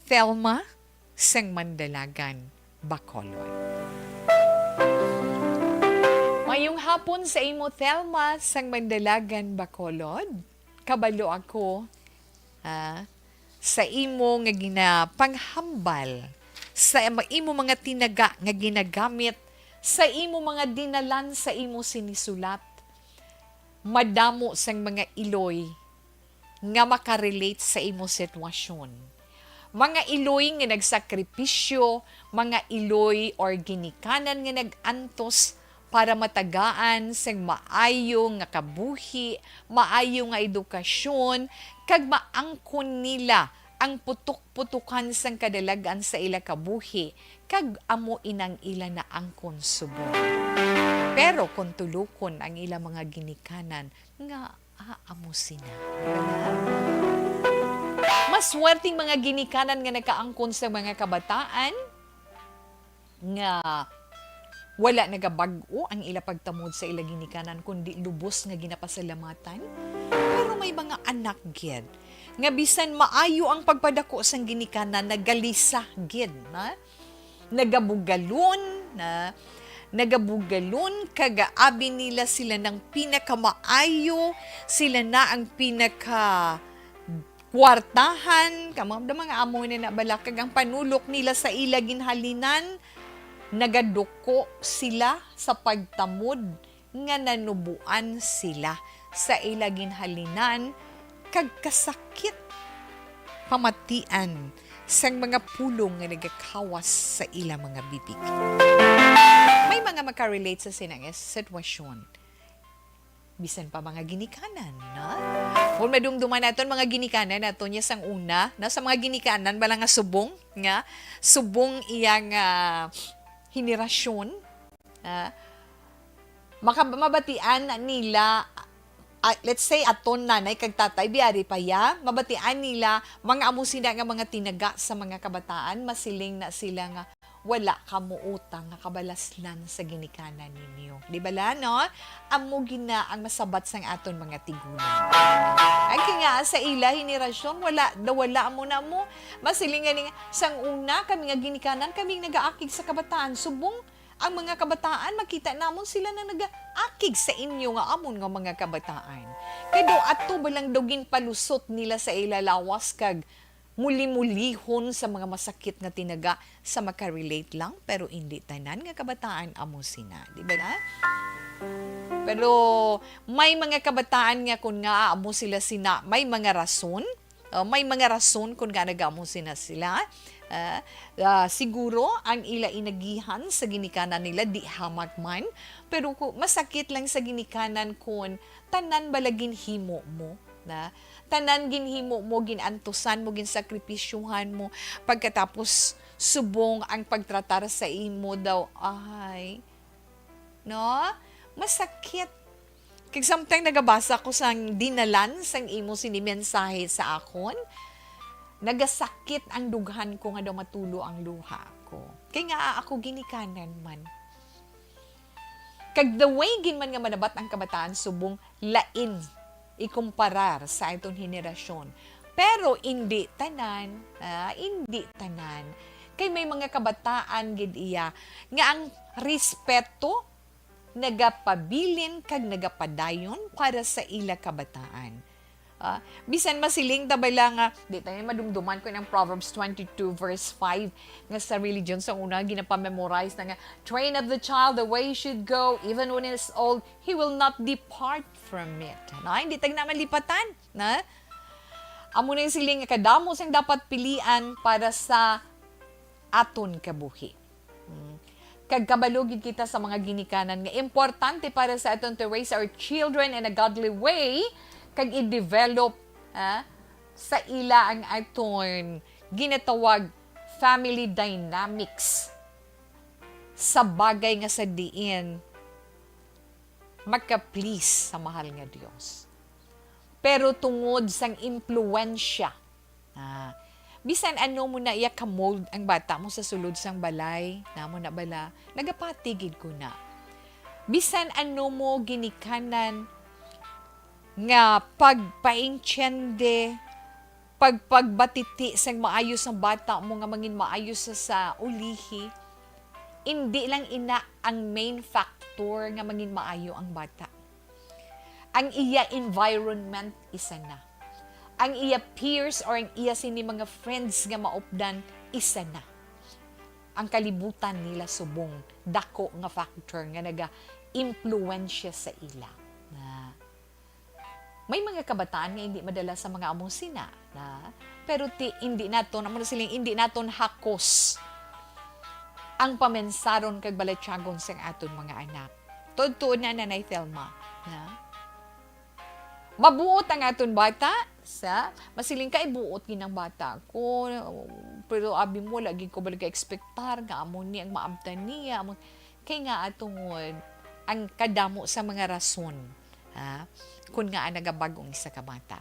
Thelma, sang Mandalagan, Bacolod. Mayong hapon sa imo, Thelma, sang Mandalagan, Bacolod. Kabalo ako sa imo nga ginapanghambal, sa imo mga tinaga nga ginagamit, sa imo mga dinalan, sa imo sinisulat. Madamo sang mga iloy nga makarelate sa imo sitwasyon. Mga iloy nga nagsakripisyo, mga iloy or ginikanan nga nagantos para matagaan sang maayo nga kabuhi, maayo nga edukasyon, kag maangkon nila ang putok-putukan sang kadalagan sa ila kabuhi, kag amo inang ila na angkon subong. Pero kung tulukon ang ila mga ginikanan, nga amo sina. Maswerting mga ginikanan nga nakaangkon sa mga kabataan, nga wala nagabag-o ang ila pagtamod sa ila ginikanan, kundi lubos nga ginapasalamatan. Pero may mga anak gid nga bisan maayo ang pagpadako sang ginikanan, nagalisa gid, na nagabugalon, kagaabi nila sila ng pinakamaayo, sila na ang kwartahan, mga amo na nabalakag ang panulok nila sa ila ginhalinan, nagaduko sila sa pagtamod nga nanubuan sila sa ila ginhalinan, kag kasakit pamatian sang mga pulong nga nagakawas sa ila mga bibig. May mga makarelate sa sinang sitwasyon. Bisan pa mga ginikanan, na? Kung madumduman naton mga ginikanan naton niya sang una, na sa mga ginikanan bala nga subong, iyang henerasyon, mabatian nila, let's say aton nanay kag tatay biari pa ya, mabatian nila mga amusina nga mga tinaga sa mga kabataan, masiling na sila nga wala ka muutang nga kabalaslan sa ginikanan ninyo. Di ba la, no? Amo gina ang masabat sang aton mga tigunan. Ay nga sa ila henerasyon, wala mo na mo. Masilingan nga, sang una, kami nga ginikanan, kami nag-aakig sa kabataan. Subong, ang mga kabataan, makita namon sila na nag-aakig sa inyo nga amon nga mga kabataan. Kaya do, ato balang dogin palusot nila sa ilalawas kag muli-mulihon sa mga masakit nga tinaga sa makarelate lang, pero hindi tanan nga kabataan amo sina. Di ba na? Pero may mga kabataan nga kung nga amo sila sina, may mga rason kung nga nagamo sila. Siguro ang ila inagihan sa ginikanan nila di hamak man, pero masakit lang sa ginikanan kung tanan balagin himo mo na tanan ginhimo mo, ginantusan mo, ginsakripisyuhan mo, pagkatapos subong ang pagtratar sa imo daw, ay, no? Masakit. Kaya sometimes nagabasa ko sang dinalan, sang imo sinimensahe sa akon, nagasakit ang dughan ko nga daw matulo ang luha ko. Kaya nga ako ginikanan man. Kag the way ginman nga manabat ang kabataan, subong lain ikumparar sa itong henerasyon. Pero hindi tanan. Kay may mga kabataan gid iya nga ang respeto nagapabilin kag nagapadayon para sa ila kabataan. Bisan masiling tabay lang nga, di tayo madumduman ko ng Proverbs 22 verse 5 nga sa religion sa una, ginapamemorize na nga, train up the child the way he should go, even when he is old, he will not depart from it. Hindi tayo naman lipatan. Amo na yung siling nga kadamo siyang dapat pilian para sa aton kabuhi. Kag kabalugid kita sa mga ginikanan nga importante para sa aton to raise our children in a godly way, kag i-develop sa ila ang aton ginatawag family dynamics sa bagay nga sa diin maka-please sa mahal nga Dios. Pero tungod sang impluensya, bisan ano mo na iya ka-mold ang bata mo sa sulod sang balay, namo na bala, nagapatigid ko na. Bisan ano mo ginikanan nga pagpaintyende, pagbatiti sang maayos ang bata mo nga mangin maayos sa ulihi, hindi lang ina ang main factor nga mangin maayo ang bata. Ang iya environment isa na. Ang iya peers or ang iya sini mga friends nga maupdan isa na. Ang kalibutan nila subong dako nga factor nga naga-impluwensya sa ila. May mga kabataan nga hindi madala sa mga among sina, pero hindi naton, hindi naton hakos ang pamensaron kag balatyagon sa aton mga anak. Tuod na Nanay Thelma. Mabuot ang aton bata, masiling ka ibuot ginang bata ko, pero abi mo, lagi ko balik ka-expectar, nga amon niya ang maabtan niya, kaya nga atungod, ang kadamo sa mga rason, kung nga nagabagong isa ka bata.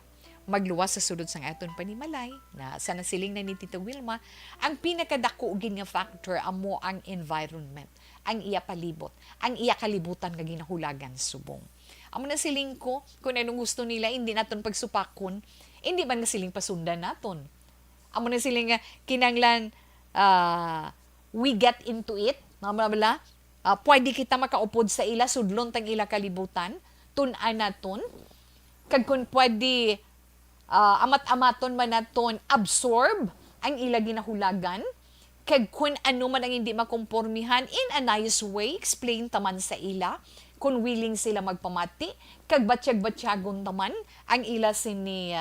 Magluwas sa sulod sang aton panimalay, na sa nasiling na ni Tita Wilma, ang pinakadako nga factor amo ang environment, ang iya palibot, ang iya kalibutan nga ginahulagan subong. Amo na siling ko, kung anong gusto nila, hindi naton pagsupakon, hindi man nga siling pasundan naton. Amo na siling kinanglan, we get into it, pwede kita makaupod sa ila, sudlon tang ila kalibutan, tunan naton, kag kung pwede amat-amaton man naton absorb ang ila ginahulagan, kag kung ano man ang hindi makompormihan in a nice way, explain taman sa ila, kung willing sila magpamati, kag batsyag-batsyagon taman ang ila sini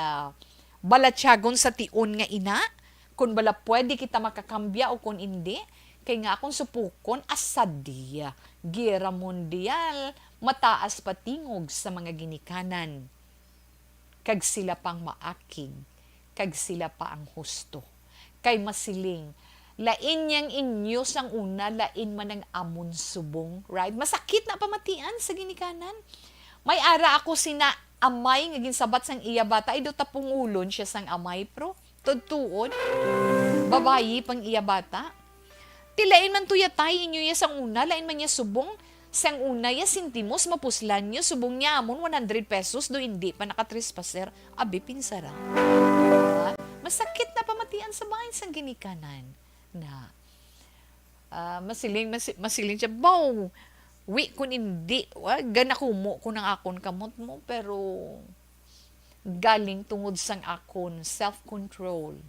balatyagon sa tion nga ina, kung bala pwede kita makakambya o kung hindi, kay nga akong supukon asadiya, gira mundial, mataas patingog sa mga ginikanan. Kag sila pang maakig, kag sila pa ang husto. Kay masiling, lain yang inyo sang una, lain man ang amon subong, right? Masakit na pamatian sa ginikanan. May ara ako sina amay, nga ginsabat sang iya bata, ay do tapungulon siya sang amay, pro, tutuon, babayi pang iya bata. Tilain man tuya tayo inyo ya sang una, lain man niya subong. Sang una ya sintimos, mapuslan niyo, subong niya amon 100 pesos, do hindi pa nakatrespaser, abi pinsara. Masakit na pamatian sa bahay sang ginikanan. Na, masiling siya, baw, kun hindi, ganakumo ko ng akon kamot mo, pero galing tungod sang akon, self-control,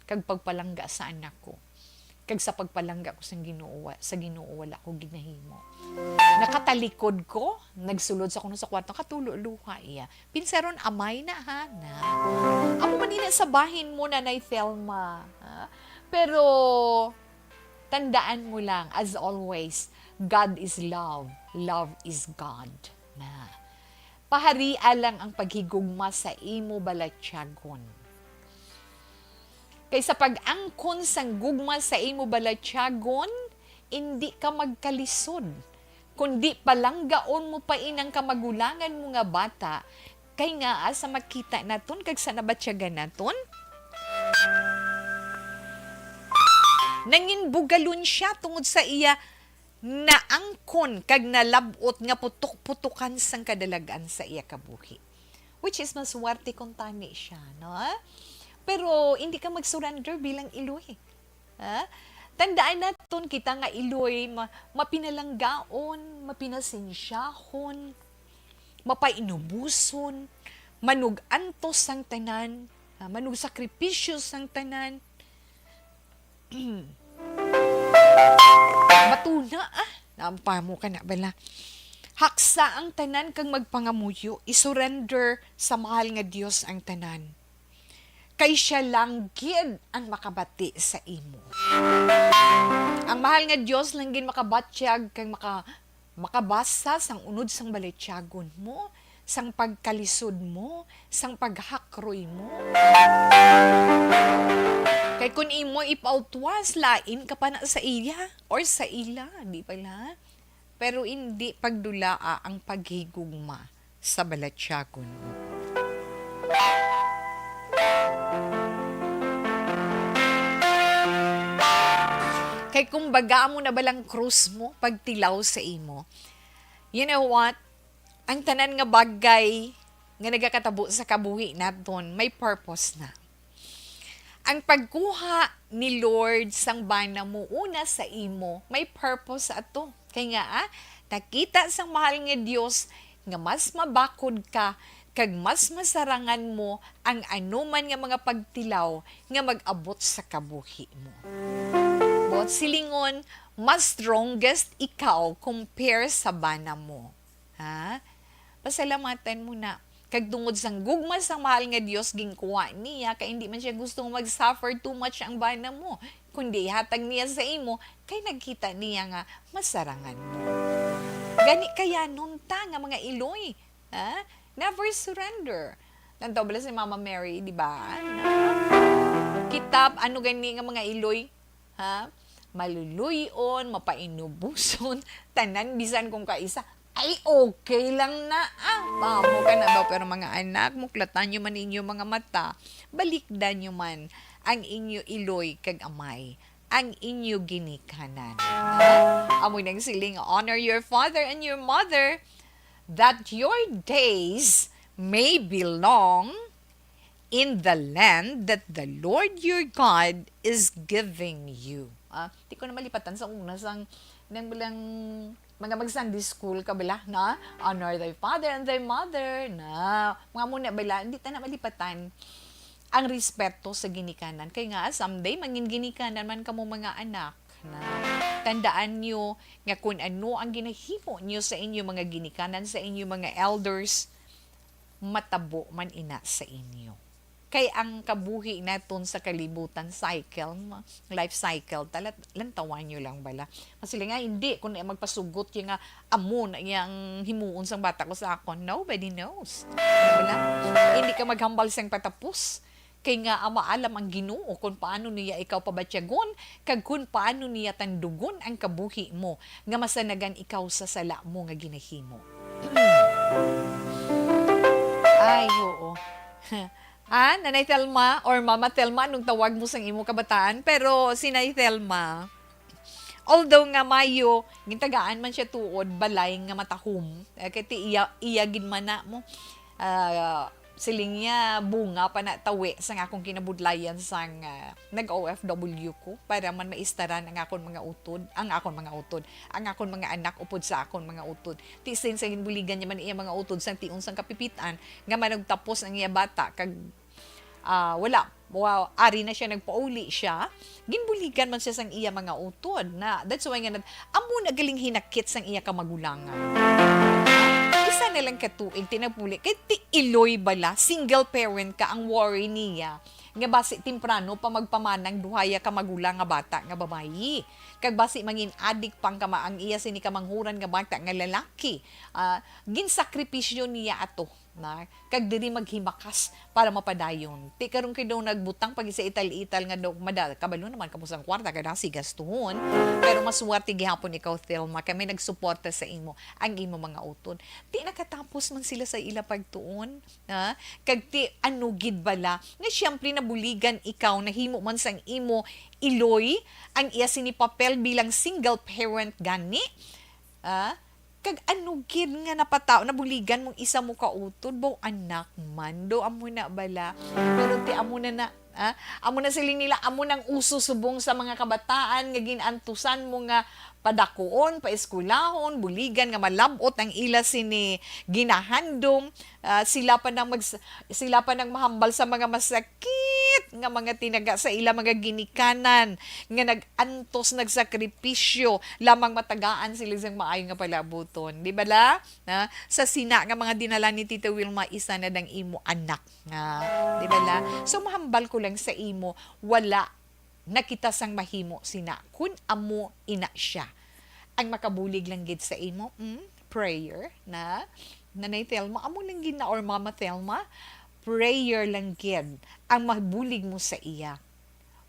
kag pagpalangga sa anak ko. Kag sa pagpalangga ko sa Ginoo wala ko ginahimo. Nakatalikod ko, nagsulod sa kuno sa kwarto, katululuha iya. Pinsaron amay na ha na. Amo man ina sa bahin mo na Thelma. Ha? Pero tandaan mo lang, as always, God is love. Love is God. Na. Paharia lang ang paghigugma sa imo balatyagon. Kaysa pag-angkon sang gugma sa imo balatyagon, hindi ka magkalisod. Kundi palanggaon mo pa inang kamagulangan mo nga bata, kay nga sa makita naton, kag sa nabatsyagan naton, nangin bugalon siya tungod sa iya na angkon kag nalabot nga putok-putukan sang kadalagan sa iya kabuhi. Which is maswerte kung tani siya, no? Pero hindi ka mag-surrender bilang Iloy. Ha? Tandaan natin kita nga Iloy, mapinalanggaon, mapinasensyahon, mapainubuson, manugantos sang tanan, manug-sakripisyo sang tanan. Matuna, naampa mo ka na bala. Haksa ang tanan kang magpangamuyo, isurrender sa mahal nga Dios ang tanan. Kay siya lang gid ang makabati sa imo. Ang mahal nga Dios lang gid makabatyag kang makabasa sang unod sang balityagon mo, sang pagkalisod mo, sang paghakroy mo. Kay kun imo ipautwas, lain ka pa na sa iya or sa ila, di pala. Pero hindi pagdulaa ang paghigugma sa balatyagon mo. Kay kumbaga mo na balang krus mo pagtilaw sa imo. You know what? Ang tanan nga bagay nga nagakatabo sa kabuhi naton may purpose na. Ang pagkuha ni Lord sang bana mo una sa imo, may purpose ato. Kay nga nakita sang mahal nga Dios nga mas mabakod ka kag mas masarangan mo ang anuman nga mga pagtilaw nga mag-abot sa kabuhi mo. But silingon, mas strongest ikaw compare sa bana mo. Ha? Pasalamatan mo na. Kag tungod sang gugma sang mahal nga Dios gingkuha niya, kay hindi man siya gustong mag-suffer too much ang bana mo. Kundi hatag niya sa imo, kay nagkita niya nga masarangan mo. Gani kaya nunta nga mga Iloy. Ha? Never surrender. Nantaw bala si Mama Mary, di ba? Kitab, ano gani nga mga Iloy? Ha? Maluluyon, mapainubuson, tanan bisan kung kaisa, ay okay lang na. Pamo ka na daw, pero mga anak, muklatan nyo man inyo mga mata, balikdan nyo man ang inyo Iloy kag amay, ang inyo ginikanan. Amoy nang siling, honor your father and your mother, that your days may be long in the land that the Lord your God is giving you. Di ko na malipatan sa una sang nang bilang mga mag-Sunday school kabila na honor thy father and thy mother na mga muna bala hindi ta na malipatan ang respeto sa ginikanan kay nga someday mangin ginikanan man kamo mga anak na tandaan nyo nga kung ano ang ginahimo nyo sa inyo mga ginikanan sa inyo mga elders matabo man ina sa inyo. Kay ang kabuhi naton sa kalibutan cycle, life cycle, lantawan nyo lang bala. Kasi nga, hindi, kung magpasugot yung amon, yung himuon sang bata ko sa akon, nobody knows. Bala? Hindi ka maghambal sang patapos. Kay nga, maalam ang Ginoo kung paano niya ikaw pabatyagon, kag kung paano niya tandugon ang kabuhi mo, nga masanagan ikaw sa sala mo nga ginahimo. Ay, oo. Nanay Thelma or Mama Thelma, nung tawag mo sang imo kabataan. Pero si Nay Thelma, Although nga mayo, gintagaan man siya tuod, balay nga matahom. Kaya iya gid man na mo. Siling niya bunga pa na tawi sa akong kinabudlayan sang nag-OFW ko para man maistaran ang akon mga utod, ang akon mga anak upod sa akon mga utod. Ti sin sa ginbuligan niya man iya mga utod sang tiun sang kapipitan nga managtapos ang iya bata kag ari na siya, nagpauli siya, ginbuligan man siya sang iya mga utod na that's why nga amo na galing hinakit sang iya kamagulangan. Isa na lang katuig tinapuli kay ti iloy bala single parent ka ang worry niya nga basi temprano pa magpamanang duhaya ka magulang nga bata nga babayi kag basi mangin adik pang kama ang iya sini ka manghuran nga bata nga lalaki ginsakripisyo niya ato na kag diri maghimakas para mapadayon ti karon kay daw nagbutang pag sa ital-ital nga daw madal kabalo naman kamo sang kwarta kada si gastuhon pero mas swerte gihapon ikaw Thelma kami nagsuporta sa imo ang imo mga utod ti nakatapos man sila sa ila pagtuon kag ti ano gid bala nga syempre nabuligan ikaw nahimo man sang imo iloy ang iya sini papel bilang single parent gani kag ano gid nga napatao nabuligan mong isa mo kautod bo anak man do amo na bala pero ti amo na amo na siling nila amo nang uso subong sa mga kabataan nga ginantusan mo nga padakuon paeskulahon buligan nga malabot ang ila sini ginahandom sila pa nang mahambal sa mga masakit nga mga tinaga sa ila mga ginikanan nga nagantos nagsakripisyo lamang matagaan sila sang maayo nga palabuton di bala sa sina nga mga dinala ni Tita Wilma isa na dang imo anak nga di bala so mahambal ko lang sa imo wala nakita sang mahimo sina kun amo ina siya ang makabulig lang gid sa imo prayer na Nanay Thelma amo lang gid na or Mama Thelma prayer lang gid ang mabulig mo sa iya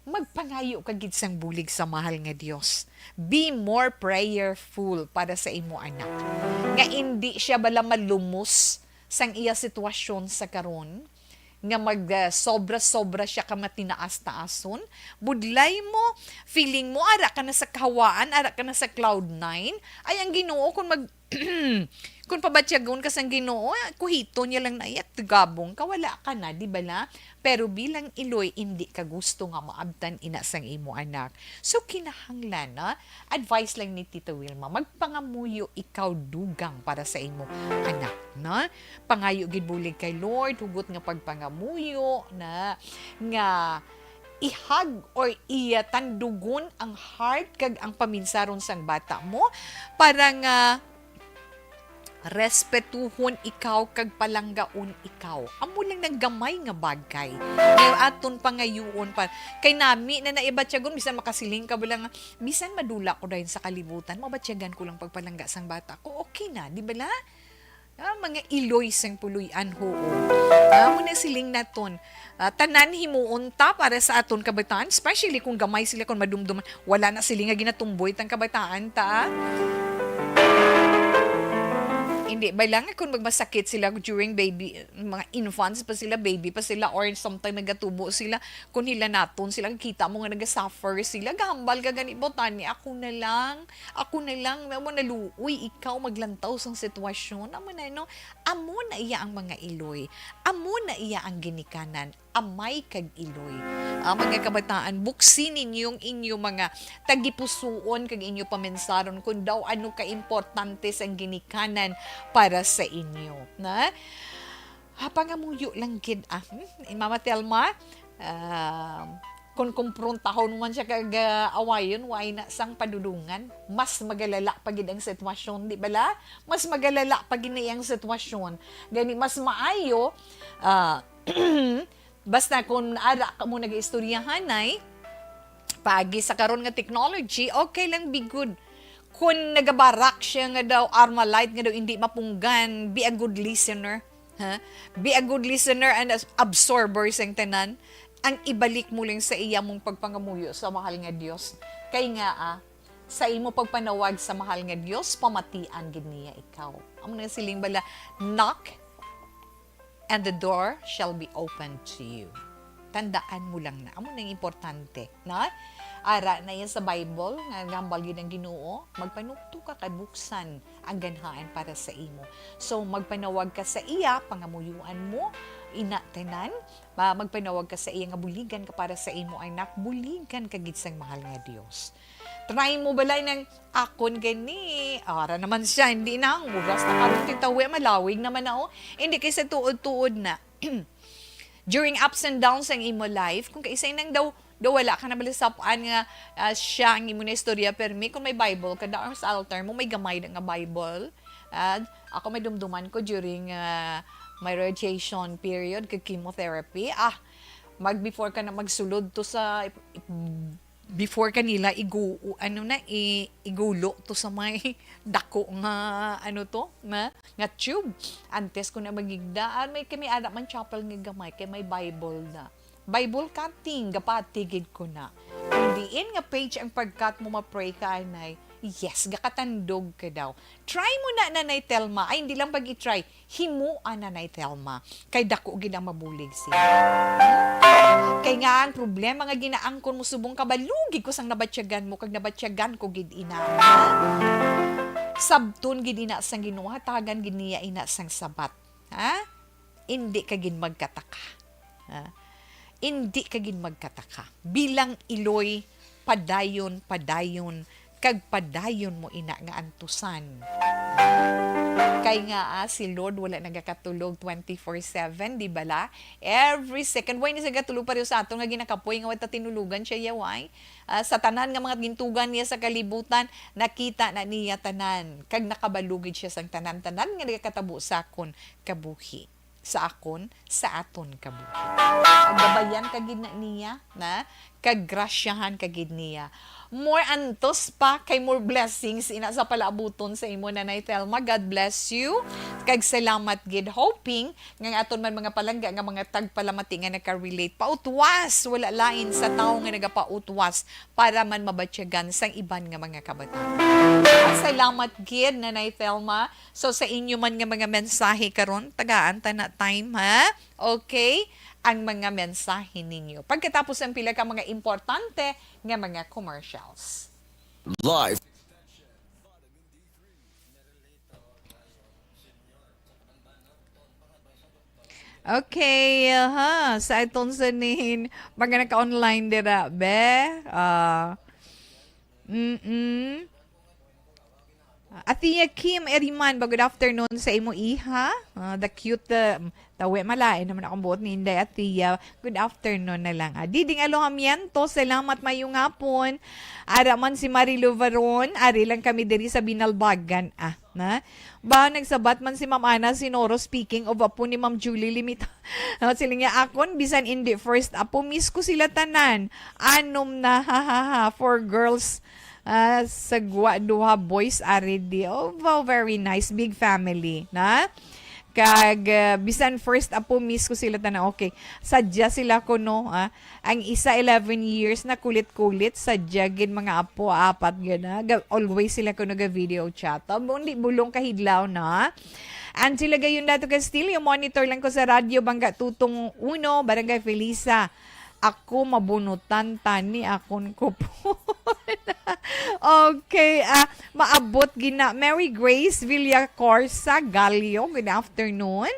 magpangayo ka gid sang bulig sa mahal nga Dios be more prayerful para sa imo anak nga hindi siya bala malumos sang iya sitwasyon sa karon nga sobra-sobra siya ka matinaas-taason, budlay mo, feeling mo, ara ka na sa kahawaan, ara ka na sa cloud 9, ay ang Ginoo kung kung pabatyagon ka sang Ginoo, kuhito niya lang na iyat, gabong ka, wala ka na, di ba na? Pero bilang iloy, hindi ka gusto nga maabtan ina sang imo anak. So, kinahanglan, advice lang ni Tita Wilma, magpangamuyo ikaw dugang para sa imo anak, na? Pangayo gidbulig kay Lord, hugot nga pagpangamuyo, na, nga, ihag or tandugon ang heart kag ang paminsaron sang bata mo para nga respetuhon ikaw kag palanggaon ikaw. Amo lang naggamay nga bagay. Ngayon aton pangayuon pa. Kay nami na naibatyagon bisan makasiling ka bala nga bisan madula ko dayon sa kalibutan, mabatyagan ko lang pagpalangga sang bata ko. Okay na, di bala? Mga iloy sang puluyan hoo. Muna siling naton. Tanan himuon ta para sa aton kabataan, especially kung gamay sila kung madumduman. Wala na siling nga ginatumboy tang kabataan ta. Hindi, ba lang kung magmasakit sila during baby, mga infants pa sila, baby pa sila, or sometime nagatubo sila, kung hila naton silang kita mo nga nagasuffer sila, gahambal ka gani botani, ako na lang, mo naluoy, ikaw maglantaw sang sitwasyon, amo na iya ang mga iloy, amo na iya ang ginikanan, amay kag iloy. Mga kabataan, buksin ninyong inyo mga tagipusuon kag inyo pamensaron kung daw ano ka-importante sa ginikanan para sa inyo. Na? Pangamuyo lang gid Mama Thelma, kung kumpruntahon man siya kag awayon, way na sang padudungan, mas magalala pagid ang sitwasyon, di bala? Mas magalala pagid na ang sitwasyon. Gani, mas maayo, basta kung ara ka mo nag-istoryahan ay pagi sa karon nga technology, okay lang, be good. Kung nagabarak siya nga daw, Armalite nga daw hindi mapunggan, be a good listener. Be a good listener and absorber sang tanan. Ang ibalik mo lang sa iya mong pagpangamuyo sa mahal nga Dios. Kay nga sa imo pagpanawag sa mahal nga Dios, pamatian gid niya ikaw. Amo na siling bala, knock and the door shall be open to you. Tandaan mo lang na. Amo nang importante. Na? ara na yan sa Bible, nga gambal yun ang Ginoo, magpanukto ka kay buksan ang ganhaan para sa imo. So, magpanawag ka sa iya, pangamuyuan mo, ina tanan, magpanawag ka sa iya nga buligan ka para sa imo anak, buligan ka gid sang mahal nga Dios. Try mo balay ng akon gani. Ara naman siya, hindi na ang oras na karon titawi, malawig naman ako. Hindi kaysa tuod-tuod na. During ups and downs ang imo life, kung kaisay nang daw wala ka na balisapaan nga siya ang imo na istorya, permi kung may Bible ka daw sa altar mo, may gamay na nga Bible. Ako may dumduman ko during my radiation period, kag chemotherapy. Before ka na magsulod to sa before kanila igulo to sa may dako nga nga tube. Antes ko na magigdaan, may kami anak man chapel nga gamay kay may Bible na. Bible cutting gapatigid ko na. Diin nga page ang pagkat mo ma-pray ka anay. Yes, gakatandog ka daw. Try mo na Nanay Telma. Ay, hindi lang pag i-try. Himuan Nanay Telma. Kay dako gid ang mabulig siya. Kay nga ang problema nga ginaangkon mo subong kabalugi ko sang nabatsyagan mo kag nabatsyagan ko gid ina. Sabton gid ina sang Ginoo, hatagan gid niya ina sang sabat. Hindi ka gid magkataka. Hindi ka gid magkataka. Bilang iloy padayon kag padayon mo ina nga antusan. Kay nga si Lord wala nagakatulog 24/7, di bala? Every second way ni sa gatulog pareho sa aton nga ginakapoy nga wata tinulugan siya yaway. Sa tanan nga mga gintugan niya sa kalibutan, nakita na niya tanan. Kag nakabalugid siya sang tanan-tanan nga nagakatabo sa akon kabuhi. Sa aton kabuhi. Gabayan kagid na niya, kag grasyahan kagid niya. More antos pa, kay more blessings ina sa palaabuton sa imo Nanay Telma. God bless you. Kag salamat gid, hoping nga aton man mga palangga nga mga tagpalamati nga naka-relate pautwas, wala lain sa tao nga nagapautwas para man mabatsyagan sang iban nga mga kabataan. Salamat gid Nanay Telma. So sa inyo man nga mga mensahe karon, tagaan ta na time Okay? Ang mga mensahe ninyo. Pagkatapos ang pila ka mga importante nga mga commercials. Live. Okay, sa itong sanin, mga naka-online dira, be? Atiya Kim Eriman, good afternoon sa imo iha. The cute, tawi malain naman akong buot ni Inday Atiya. Good afternoon na lang. Diding alohamiento, salamat mayong hapon. Araman si Marilu Varon, ari lang kami diri sa Binalbagan. Nagsabat man si Ma'am Ana Sinoro, speaking of apo ni Ma'am Julie Limita. Sila nga akon, bisan hindi first apo, miss ko sila tanan. Anom na, for girls, sagwa duha boys already. Oh, wow, very nice, big family kag bisan first apo miss ko sila tanan. Okay, sadya sila ko ang isa 11 years na kulit-kulit, sadya gid mga apo apat gana, always sila ko video chat hindi bulong kahidlaw Angela Gayon dato Castillo, monitor lang ko sa radyo Bangga Tutong 1, Barangay Felisa. Ako mabunutan tani akon kupon. Okay, maabot gina Mary Grace Villacorsa Galio, good afternoon.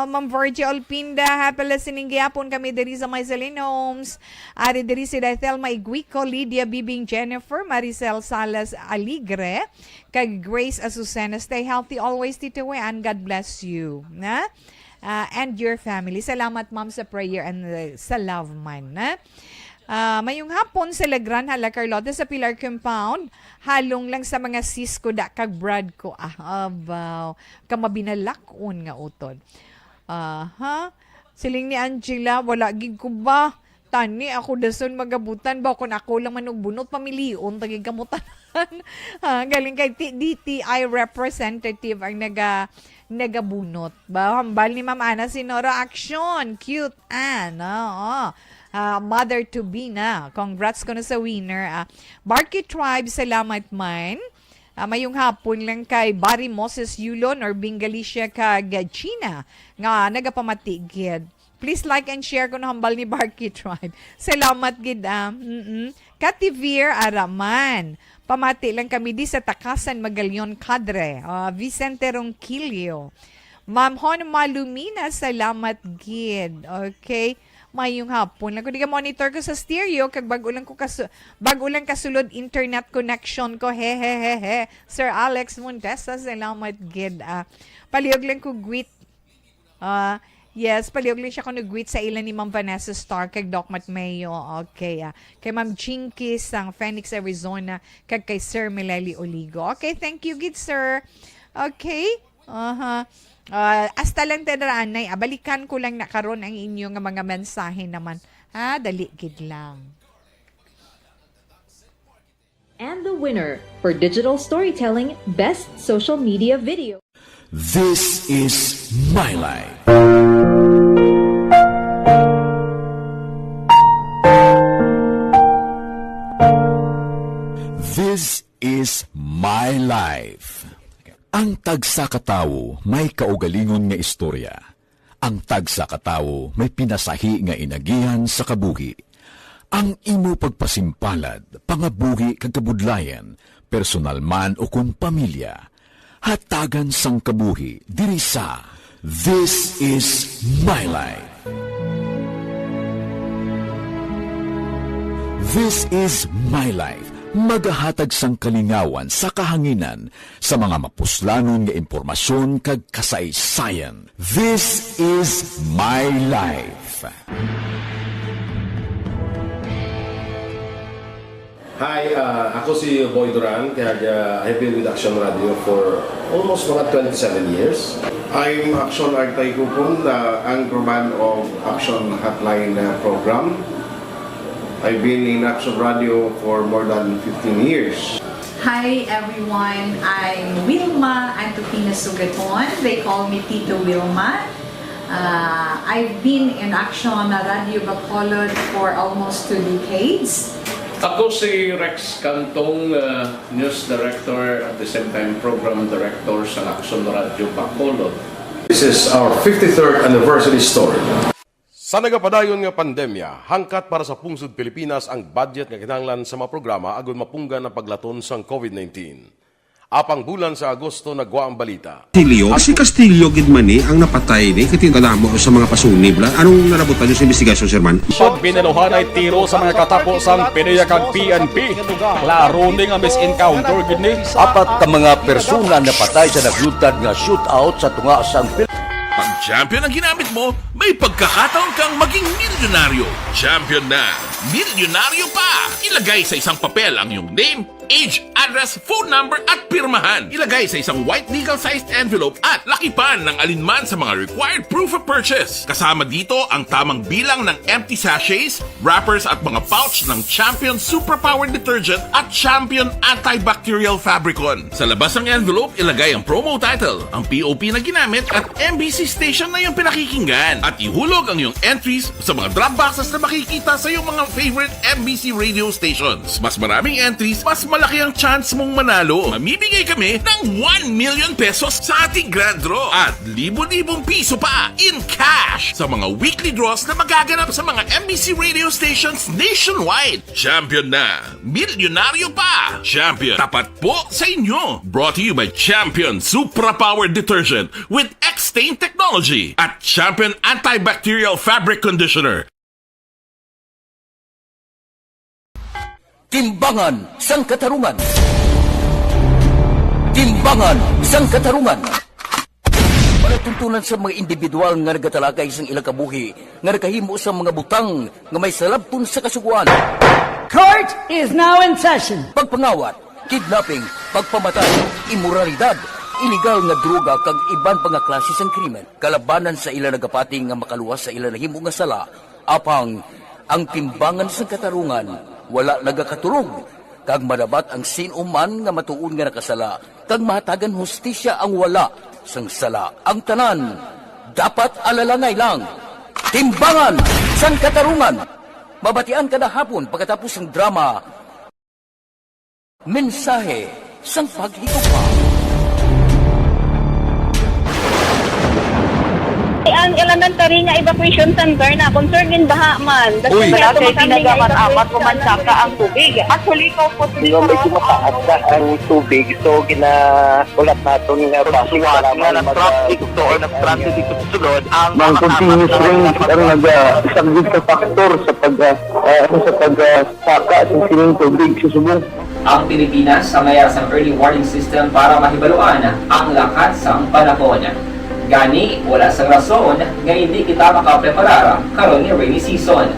Ma'am Virgie Olpinda, happy listening gyapon kami diri sa Myselin Homes. Ari diri si Thelma Iguico, Lydia Bibing Jennifer, Maricel Salas Aligre, kag Grace Azucena. Stay healthy always, Tito and God bless you. And your family. Salamat ma'am sa prayer and sa love man. Mayong hapon sa Lagran, hala Carlota sa Pilar Compound. Halong lang sa mga sis ko da kag brad ko. Abaw. Kamabinalakon nga utod. Siling ni Angela, wala gig ko ba? Tani, ako dason magabutan ba? Kung ako lang manugbunot, pamilion, tagig kamutan. Galing kay DTI representative ang nagabunot. Hambal ni Ma'am Ana Sinora, action, cute, mother-to-be na. Congrats ko na sa winner. Barky Tribe, salamat man. Mayong hapon lang kay Barry Moses Yulon or Bingalicia kag China nga nagapamatigid. Please like and share kung hambal ni Barky Tribe. Salamat gid Kativir Araman. Pamati lang kami di sa Takasan Magalyon Cadre. Vicente Ronquillo. Ma'am Hon Malumina, salamat gid. Okay? Mayong hapon lang ko di ka monitor ko sa stereo kag bago lang kasulod internet connection ko. He. Sir Alex Montesa, salamat gid. Palihog lang ko greet. Yes, palihog lang siya ko nag-greet sa ilan ni Ma'am Vanessa Stark kag Doc Matmeo. Okay. Kay Ma'am Jinky sang Phoenix, Arizona kag kay Sir Meleli Oligo. Okay, thank you gid sir. Okay? Hasta lang tadaraanay, balikan ko lang na karon ang inyong mga mensahe naman. Dali gid lang. And the winner for Digital Storytelling Best Social Media Video. This is my life. This is my life. Ang tagsakatawo may kaugalingon nga istorya. Ang tagsakatawo may pinasahi nga inagihan sa kabuhi. Ang imo pagpasimpalad, pangabuhi kag kabudlayan, personal man o kun pamilya, hatagan sang kabuhi diri sa This is my life. This is my life. Magahatag sang kalingawan sa kahanginan sa mga mapuslanon nga impormasyon kag kasaysayan. This is my life. Hi, ako si Boy Duran, kaya I've been with Action Radio for almost mga 27 years. I'm Action Artay Kupon, the anchorman of Action Hotline program. I've been in Action Radio for more than 15 years. Hi everyone, I'm Wilma Antopina Sugaton. They call me Tito Wilma. I've been in Action Radio Bacolod for almost 2 decades. Ako si Rex Cantong, News Director at the same time Program Director sa Action Radio Bacolod. This is our 53rd anniversary story. Sa nagapadayon nga pandemya, hangkat para sa pungsod Pilipinas ang budget nga kinahanglan sa mga programa agon mapunggan ang paglaton sang COVID-19. Apang bulan sa Agosto nagwa ang balita. Si Castillo gid man ni ang napatay ni katingkadamo sa mga pasunib. Anong narabutan niyo sa investigasyon, Sir Man? Pagbineluhan ay tiro sa mga katapusang PNP kag PNP. Klaro ni nga misencounter gid ni. Apat ka mga persona napatay sa naglutad nga shootout sa tunga sang Pag champion ang ginamit mo, may pagkakataon kang maging milyonaryo. Champion na, milyonaryo pa! Ilagay sa isang papel ang iyong name, age, address, phone number at pirmahan. Ilagay sa isang white legal-sized envelope at lakipan ng alinman sa mga required proof of purchase. Kasama dito ang tamang bilang ng empty sachets, wrappers at mga pouch ng Champion Superpower Detergent at Champion Antibacterial Fabricon. Sa labas ng envelope, ilagay ang promo title, ang POP na ginamit at MBC station na yung pinakikinggan. At ihulog ang iyong entries sa mga drop boxes na makikita sa iyong mga favorite MBC radio stations. Mas maraming entries, mas malaki ang chance mong manalo. Mamibigay kami ng 1 million pesos sa ating grand draw at libo-libong piso pa in cash sa mga weekly draws na magaganap sa mga MBC radio stations nationwide. Champion na, milyonaryo pa. Champion, tapat po sa inyo. Brought to you by Champion Superpower Detergent with X-Stain Technology at Champion Antibacterial Fabric Conditioner. Timbangan sang katarungan. Timbangan sang katarungan. Panatuntunan sa mga individual nga nagatalakay sang ilang kabuhi nga nakahimo sa mga butang nga may salabton sa kasuguan. Court is now in session. Pagpangawat, kidnapping, pagpamatay, immoralidad, illegal nga droga kag iban pa nga klase sang krimen. Kalabanan sa ilang nagapati nga makaluwas sa ilang nahimo nga sala. Apang ang timbangan sang katarungan wala nagakaturog, kag madabat ang sinuman nga matuon nga nakasala, kag mahatagan hustisya ang wala sang sala. Ang tanan, dapat alalangay lang. Timbangan sang katarungan. Mabatian kada hapon pagkatapos ng drama. Mensahe sang paghigugma. ang elementary nga evacuation center na concern din baha man. Uy. Kaya pinagamat-amat pumansaka ang tubig. Actually, ko po Medyo mataas na ang tubig. So, ulat natin nga Pagsuwat nga ng traffic to or nag-traffic dito sa sulod, ang Mang continuous rin ang isang good sa factor sa pagsaka at sining tubig sa subong. Ang Pilipinas sa mayroon sa early warning system para mahibaluan ang lakas sa panahon. Gani, wala sa rason nga hindi kita makapreparar karon ni rainy season.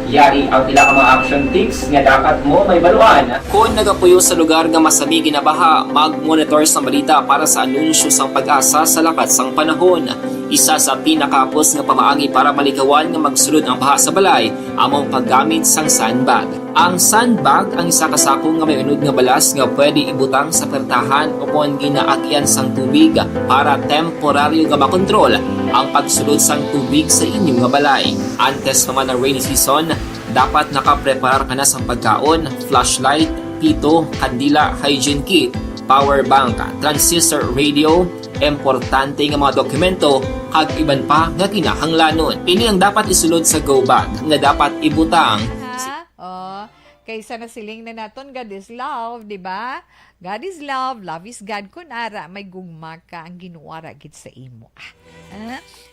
Yari ang pila ka mga action tips nga dapat mo may baluan. Kung nagapuyo sa lugar nga masabi ginabaha, mag-monitor sa balita para sa anunsyo sang pag-asa sa lakat sang panahon. Isa sa pinakapos nga pamaagi para malikawan nga magsulod ang baha sa balay, among paggamit sang sandbag. Ang sandbag ang isa ka sako nga may unod nga balas nga pwede ibutang sa pertahan upon ginaagyan sang tubig para temporaryo nga makontrol ang pagsulod sang tubig sa inyong nga balay. Antes naman ng rainy season, dapat nakapreparar ka na sa pagkaon, flashlight, pito, kandila, hygiene kit, power bank, transistor radio, importante nga mga dokumento, kag iban pa nga kinahanglanon. Ini ang dapat isulod sa go bag nga dapat ibutang. Kaysa na siling na naton, God is love, di ba? God is love, love is God. Kunara, may gugma ka ang ginuara gid sa imo.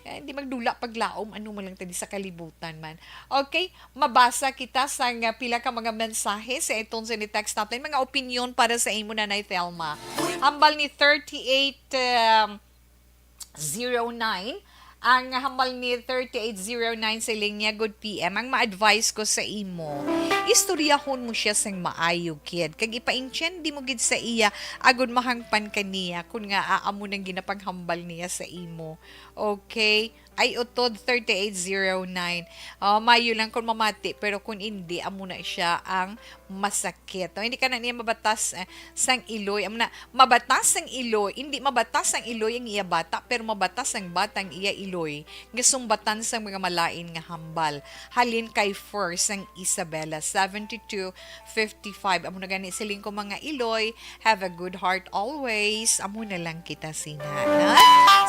Hindi magdula paglaom, ano mo lang tadi sa kalibutan man. Okay, mabasa kita sa pila ka mga mensahe sa itong text natin, mga opinion para sa imo Nanay Thelma. Hambal ni 3809, ang hambal ni 3809 sa linya, good PM. Ang ma-advise ko sa imo, istoryahon mo siya sang maayo, kid. Kag ipaintyen di mo gid sa iya, agud mahangpan kaniya kung nga aamo nang ginapaghambal niya sa imo. Okay? Ay utod 3809. Mayo lang kung mamati, pero kung hindi, amo na siya ang masakit. Hindi ka na niya mabatas sang iloy. Amo na, mabatas ang iloy. Hindi mabatas ang iloy ang iya bata, pero mabatas ang batang iya iloy. Gisumbatan sa mga malain nga hambal. Halin kay first ang Isabela, 7255. Amo na gani siling ko mga iloy. Have a good heart always. Amo na lang kita sinana.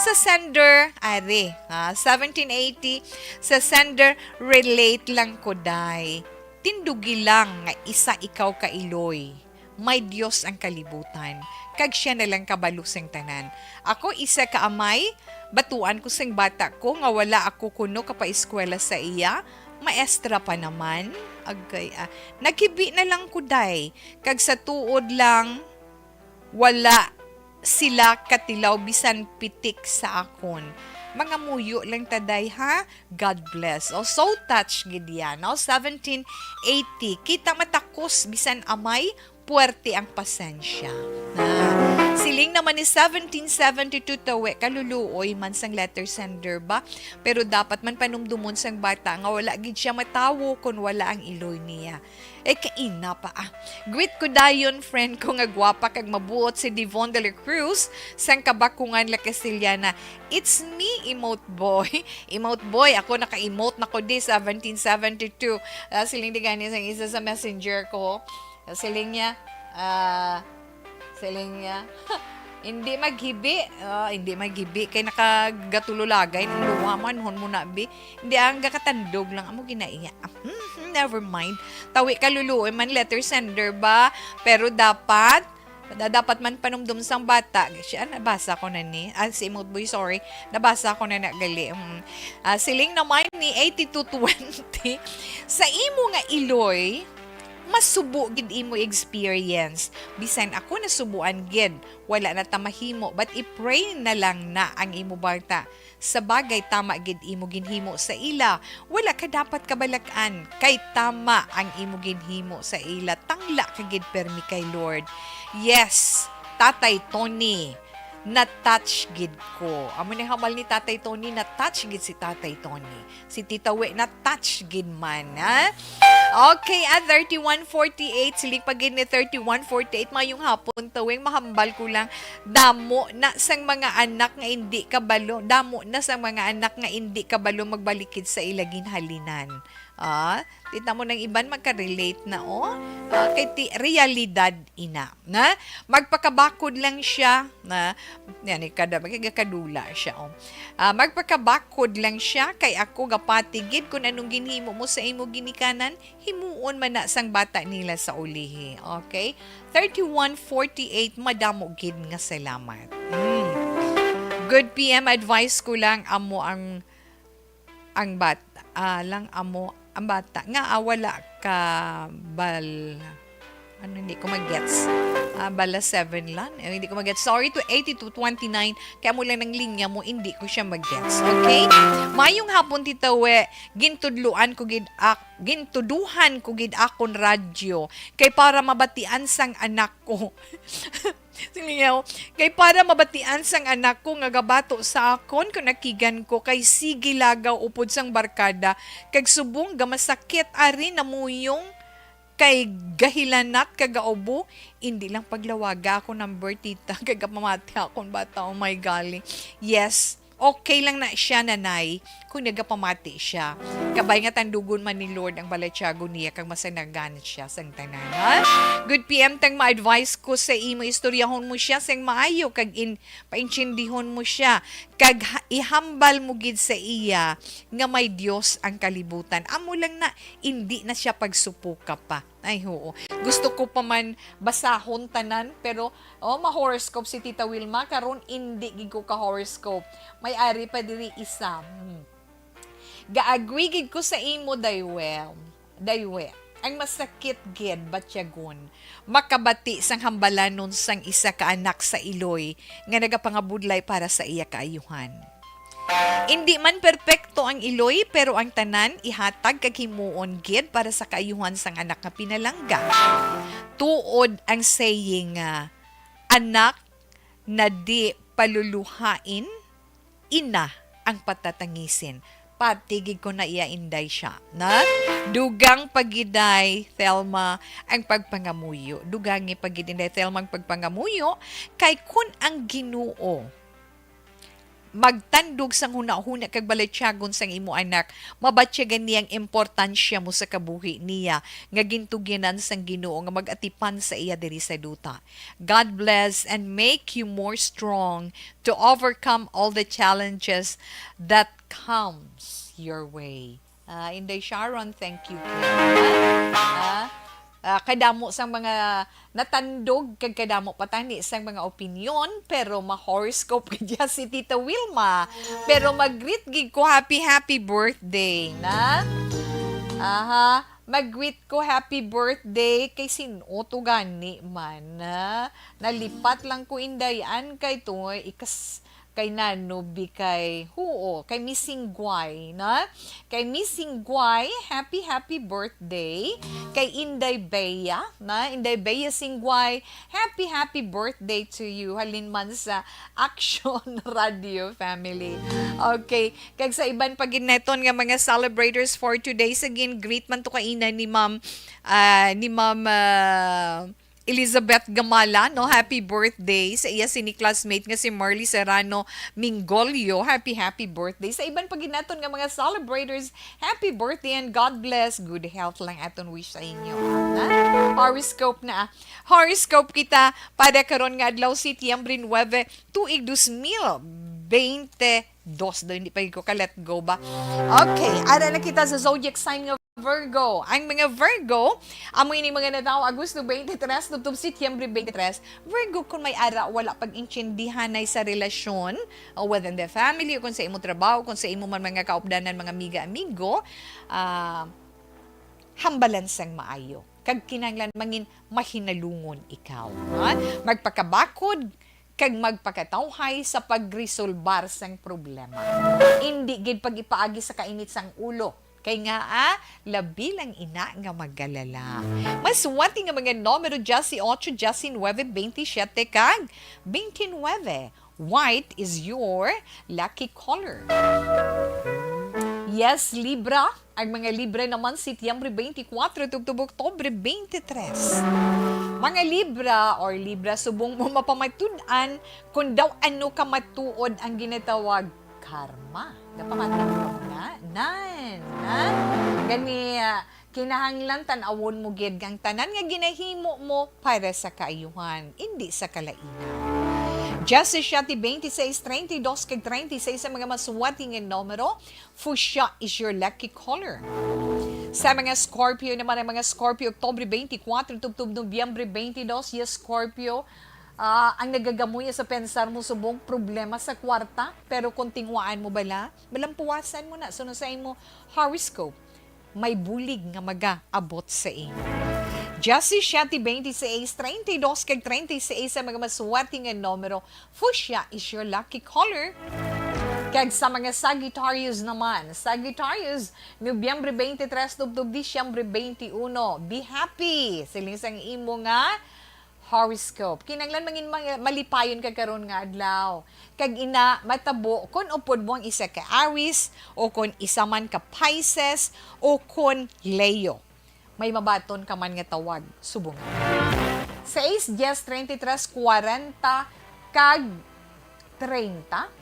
Sa sender, ari, 1780, sa sender, relate lang ko day. Tindugi lang nga isa ikaw ka iloy. May Diyos ang kalibutan. Kag siya na lang kabalusang tanan. Ako isa ka amay, batuan ko sang bata ko nga wala ako kuno kapa-eskwela sa iya. Maestra pa naman. Agay, naghibi na lang ko day. Kag sa tuod lang, wala sila katilaw bisan pitik sa akon. Mga muyo lang taday ha. God bless. So touch gid yan. 1780. Kita matakos bisan amay, puwerte ang pasensya. Siling naman ni 1772 tawe, kaluluoy man sang letter sender ba? Pero dapat man panumdumon sang bata nga wala gid siya matawo kung wala ang iloy niya. Kaina pa Greet ko dayon friend ko nga gwapa kag mabuot si Devon de la Cruz sang Kabakungan La Castillana. It's me, emote boy. Emote boy, ako naka-emote na ko di 1772. Siling di gani sang isa sa messenger ko. Siling niya, hindi maghibi kay nakagatululagay ng luwaman hon mo na bi. Hindi ang gakatandog lang amo ginaiya. Never mind. Tawi kaluluoy man letter sender ba? Pero dapat man panumdum sang bata. Siya nabasa ko na ni. Si Emote Boy, sorry. Nabasa ko na nagali. Siling naman ni 8220. Sa imo nga iloy, masubo gid imo experience. Bisan ako nasubuan gid, wala na tamahimo, but i-pray na lang na ang imo bata. Sa bagay tama gid imo ginhimo sa ila. Wala ka dapat kabalakan kay tama ang imo ginhimo sa ila. Tangla ka gid permi kay Lord. Yes, Tatay Tony, na-touch gid ko. Amo ni hamal ni Tatay Tony, na-touch gid si Tatay Tony. Si Tita We, na-touch gid man, ha? Okay, 3148, silik pa gid ni 3148, mayong hapon tawing mahambal ko lang, damo na sang mga anak nga hindi kabalo, damo na sang mga anak nga hindi kabalo magbalikid sa ilagin halinan. Tita mo ng iban magka-relate na kay realidad ina na magpakabakod lang siya na yan magkakadula siya magpakabakod lang siya kay ako gapatigid kung anong ginhimo mo sa imo ginikanan himuon man na sang bata nila sa ulihi. Okay, 3148 madamo gid nga salamat. Good PM advice ko lang amo ang bata ang bata nga wala ka hindi ko mag-gets. Bala 7 lang. Hindi ko mag-gets. Sorry to 8229. Kaya mo lang ng linya mo, hindi ko siya mag-gets. Okay? Mayong hapon, Tita We, gintuduhan ko gid akon radyo. Kay para mabatian sang anak ko. Singaw, kay para mabatian sang anak ko nga gabato sa akon kung nakigan ko kay sige lagaw upod sang barkada kag subong gamasakit ari na muyong kay gahilanat kagaubo hindi lang paglawaga ako number tita kagapamati akon bata oh my golly. Yes, okay lang na siya nanay kung nagapamati siya. Kabay nga tandugon man ni Lord ang balatyago niya kag masanagan siya sang tanan. Good PM tang ma-advise ko sa imo istoryahon mo siya sang maayo kag paintsindihon mo siya kag ihambal mo gid sa iya nga may Dios ang kalibutan. Amo lang na hindi na siya pagsupuka pa. Ay oo. Gusto ko pa man basahon tanan pero ma-horoscope si Tita Wilma karon hindi gid ko ka horoscope. May ari pa diri isa. Ga-agree gid ko sa imo daywe. Ang masakit gid batyagon makabati sang hambalanon sang isa ka anak sa Iloy nga nagapangabudlay para sa iya kaayuhan. Hindi man perpekto ang Iloy pero ang tanan ihatag kag himuon gid para sa kaayuhan sang anak nga pinalangga. Tuod ang saying anak na di paluluhain ina ang patatangisin. Patigig ko na iya inday siya. Na? Dugang pagiday, Thelma, ang pagpangamuyo. Dugangi pagiday, Thelma, ang pagpangamuyo. Kay kun ang Ginoo magtandog sang huna-huna kag balatyagon sang imo anak, mabatyagan niyang importansya mo sa kabuhi niya nga gintugyanan sang Ginoo nga mag-atipan sa iya diri sa duta. God bless and make you more strong to overcome all the challenges that comes your way. Inday Sharon, thank you. Kadamo sang mga natandog kag kadamo patani sang mga opinion pero ma-horoscope kadya si Tita Wilma pero mag-greet gid ko happy birthday na mag-greet ko happy birthday kay sino to gani man nalipat lang ko indayan kay to kay Nanubi kay Missing Guay na kay Missing Guay happy birthday kay Inday Bea Singguay happy birthday to you halin man sa Action Radio family. Okay, kag sa iban pagineton nga mga celebrators for today again greet man to kaina ni Ma'am Elizabeth Gamala, no? Happy birthday sa iya sini classmate nga si Marley Serrano Mingolio. Happy birthday. Sa iban paginaton nga mga celebrators, happy birthday and God bless. Good health lang aton wish sa inyo. Horoscope na. Horoscope kita pada karon nga adlaw Setyembre 9, tuig 2022. Hindi pa ko ka let go ba? Okay, ara na kita sa zodiac sign nga Virgo. Ang mga Virgo, amoy ni mga nataw Agosto 23, tubtob Setyembre 23. Virgo, kung may ara, wala pag-intindihan sa relasyon within the family, o kung sa imo trabaho, kung sa imo man mga kaupdanan, mga amiga-amigo, hambalan sang maayo. Kag kinahanglan mangin mahinalungon ikaw. Magpakabakod, kag magpakatawhay sa pagresolbar sang problema. Hindi gid pag ipaagi sa kainit sang ulo. Kay nga labi lang ina nga maggalala. Mas wati nga mga numero 18, 19, 27 kag 29. White is your lucky color. Yes, Libra. Ang mga Libra naman, Setyembre 24, tubtob Oktubre 23. Mga Libra, subong mo mapamatudan kung daw ano ka matuod ang ginatawag karma. Napamatudan mo na. tanan. Ha? Gani, kinahanglan tanawon mo gid kang tanan nga ginahimo mo para sa kaayuhan, hindi sa kalainan. Justice Shati 26, 32, kag 36 sa mga maswati nga numero, fuchsia is your lucky color. Sa mga Scorpio naman, ang mga Scorpio, Oktubre 24, tubtub Nobyembre 22, yes, Scorpio, ang nagagamuya sa pensar mo subong problema sa kwarta, pero kontingwaan mo bala, malampuwasan mo na. So, sa mo horoscope, may bulig nga mag-abot sa inyo. Justice Shati 26, 32, kag 36 sa mga maswati nga numero, fuchsia is your lucky color. Kag sa mga Sagittarius naman, Sagittarius, Nobyembre 23, tubtub Disyembre 21, be happy! Siling sang imo nga horoscope. Kinanglan mangin malipayon ka karon nga adlaw. Kag ina matabo kun upod mo ang isa ka Aries o kun isa man ka Pisces o kun Leo. May mabaton ka man nga tawag subong. 6, 10, 33, 40 kag 30.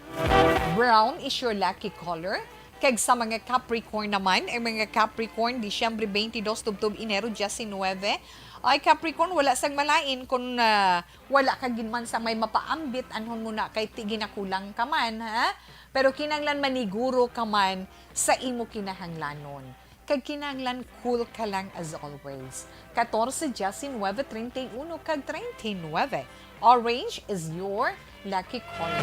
Brown is your lucky color. Kag sa mga Capricorn naman, ay mga Capricorn, Disyembre 22, tubtub Enero 19. Ay Capricorn, wala sang malain kung wala ka ginman sa may mapaambit, anhon mo na kay ginakulang ka man, ha? Pero kinanglan maniguro ka man sa imo kinahanglanon. Kag kinanglan cool ka lang as always. 14, 19, 31, kag 39. Orange is your lucky color.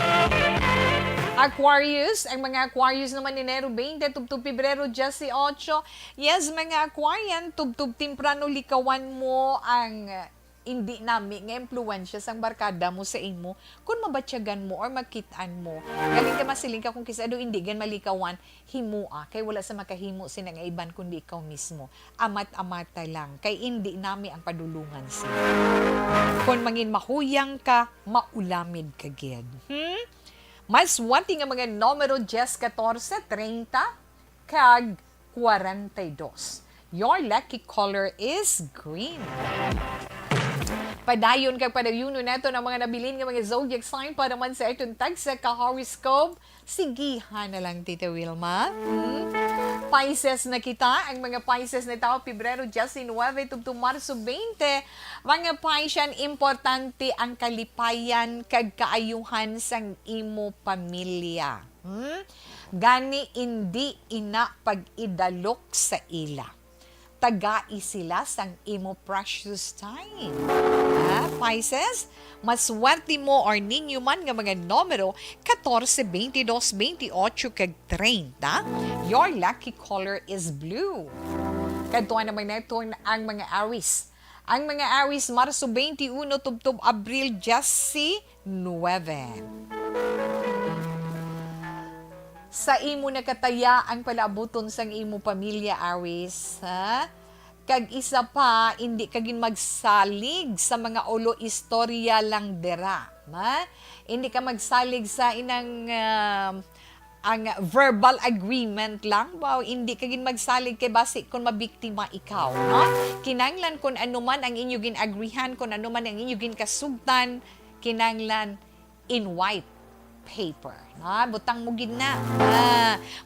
Aquarius, ang mga Aquarius naman Enero 20, tubtub Pebrero 18. Yes, mga Aquarian, tubtub temprano likawan mo ang hindi nami nga impluwensya sang barkada mo sa imo kung mabatyagan mo or makitaan mo. Galing ka masiling ka kung kisado hindi gan malikawan, himua. Kay wala sa makahimo sina nga iban kundi ikaw mismo. Amat-amata lang. Kay hindi nami ang padulungan sila. Kung mangin mahuyang ka, maulamid ka gid. Mas wanti nga mga numero 10, 14, 30, kag 42. Your lucky color is green. Padayon kag padayuno nato ng mga nabilin nga mga zodiac sign para man sa itong tag sa ka-horoscope. Sigihan na lang, Tita Wilma. Pisces na kita. Ang mga Pisces na tao, Pebrero 19, tubtub Marso 20. Mga Piscean, importante ang kalipayan kag kaayuhan sang imo pamilya. Gani hindi ina pag-idalok sa ila. Tagai sila sang imo precious time. Pisces, maswerte mo or ninyo man nga mga numero 14, 22, 28, kag 30. Your lucky color is blue. Kadtuan naman nato ang mga Aries. Ang mga Aries, Marso 21, tubtub Abril 19. Sa imo nakataya ang palaabuton sang imo pamilya, Aries, ha? Kag isa pa, hindi kagin magsalig sa mga ulo istorya lang dera, ha? Hindi ka magsalig sa inang ang verbal agreement lang, wow, hindi kagin magsalig kay basi kung mabiktima ikaw, no? Kinanglan kung ano man ang inyo gin-agreehan, kung ano man ang inyo gin-kasugtan, kinanglan in white paper. Butang mo gid na.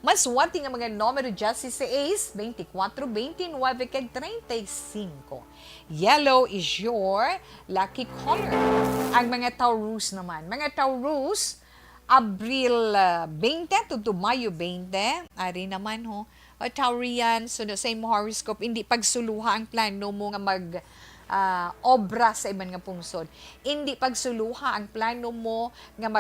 Mas wati nga mga numero 16, 24, 29, kag 35. Yellow is your lucky color. Ang mga Taurus naman. Mga Taurus, Abril 20 to Mayo 20. Ari naman ho. Taurian, so sa imo horoscope, hindi pagsuluha ang plano mo nga obra sa iban nga pungsod. Hindi pagsuluha ang plano mo nga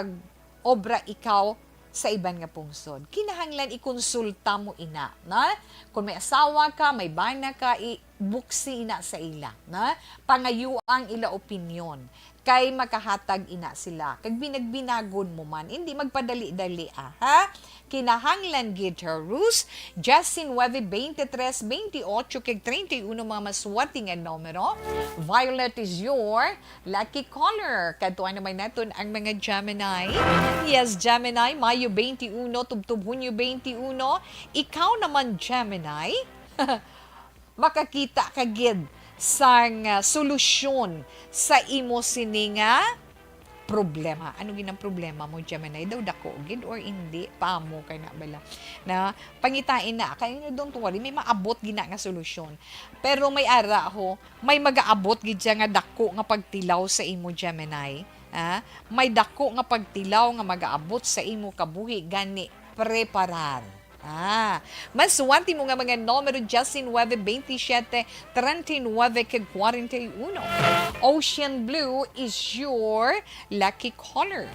obra ikaw sa iban nga pungsod. Kinahanglan ikonsulta mo ina, na? Kung may asawa ka, may bana ka, ibuksi ina sa ila, na? Pangayo ang ila opinyon. Kay makahatag ina sila. Kag binagbinagon mo man, hindi magpadali-dali, ha? Kinahanglan gid Taurus, Justin 9, 23, 28, kag 31 mga maswati nga numero. Violet is your lucky color. Kadtuan naman natin ang mga Gemini. Yes, Gemini, Mayo 21, tubtub Hunyo 21. Ikaw naman, Gemini, makakita ka gid sang solusyon sa imo sininga problema. Ano ginang problema mo, Gemini? Daw dako gid or hindi? Paamo kay na bala. Na pangitain na kay don't worry, may maabot gina nga solusyon. Pero may ara ho, may magaabot gid siya nga dako nga pagtilaw sa imo, Gemini. May dako nga pagtilaw nga magaabot sa imo kabuhi gani preparar. Masuwanti mo nga mga numero 19, 27, 39, kag 41. Ocean blue is your lucky color.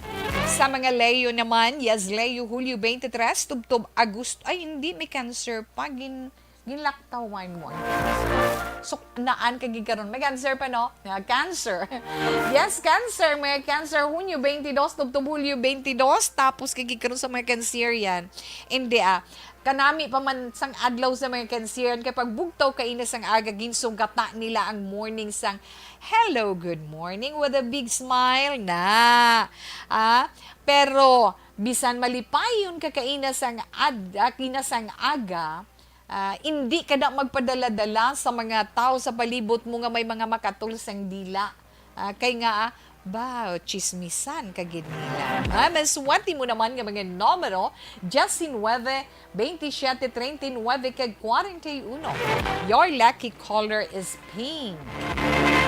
Sa mga Leo naman, yes, Leo, Hulyo 23, tubtob, Agosto, ay hindi, may Cancer pa, ginlaktawan mo. So, naan kagikaroon. May Cancer pa, no? Cancer. Yes, Cancer. May Cancer, Hunyo 22, tubtob, Hulyo 22, tapos kagikaroon sa mga Cancerian. Hindi, kanami pa man sang adlaw sa mga Cancerian, kapag bugtaw kainas ang aga, ginsugata nila ang morning sang hello, good morning with a big smile na. Pero, bisan malipayon ka kainas ang aga, hindi ka na magpadala-dala sa mga tao sa palibot mo nga may mga makatulsang dila. Kay nga, chismisan kagid nila. Maswati mo naman nga mga numero 19, 27, 39, kag 41. Your lucky color is pink.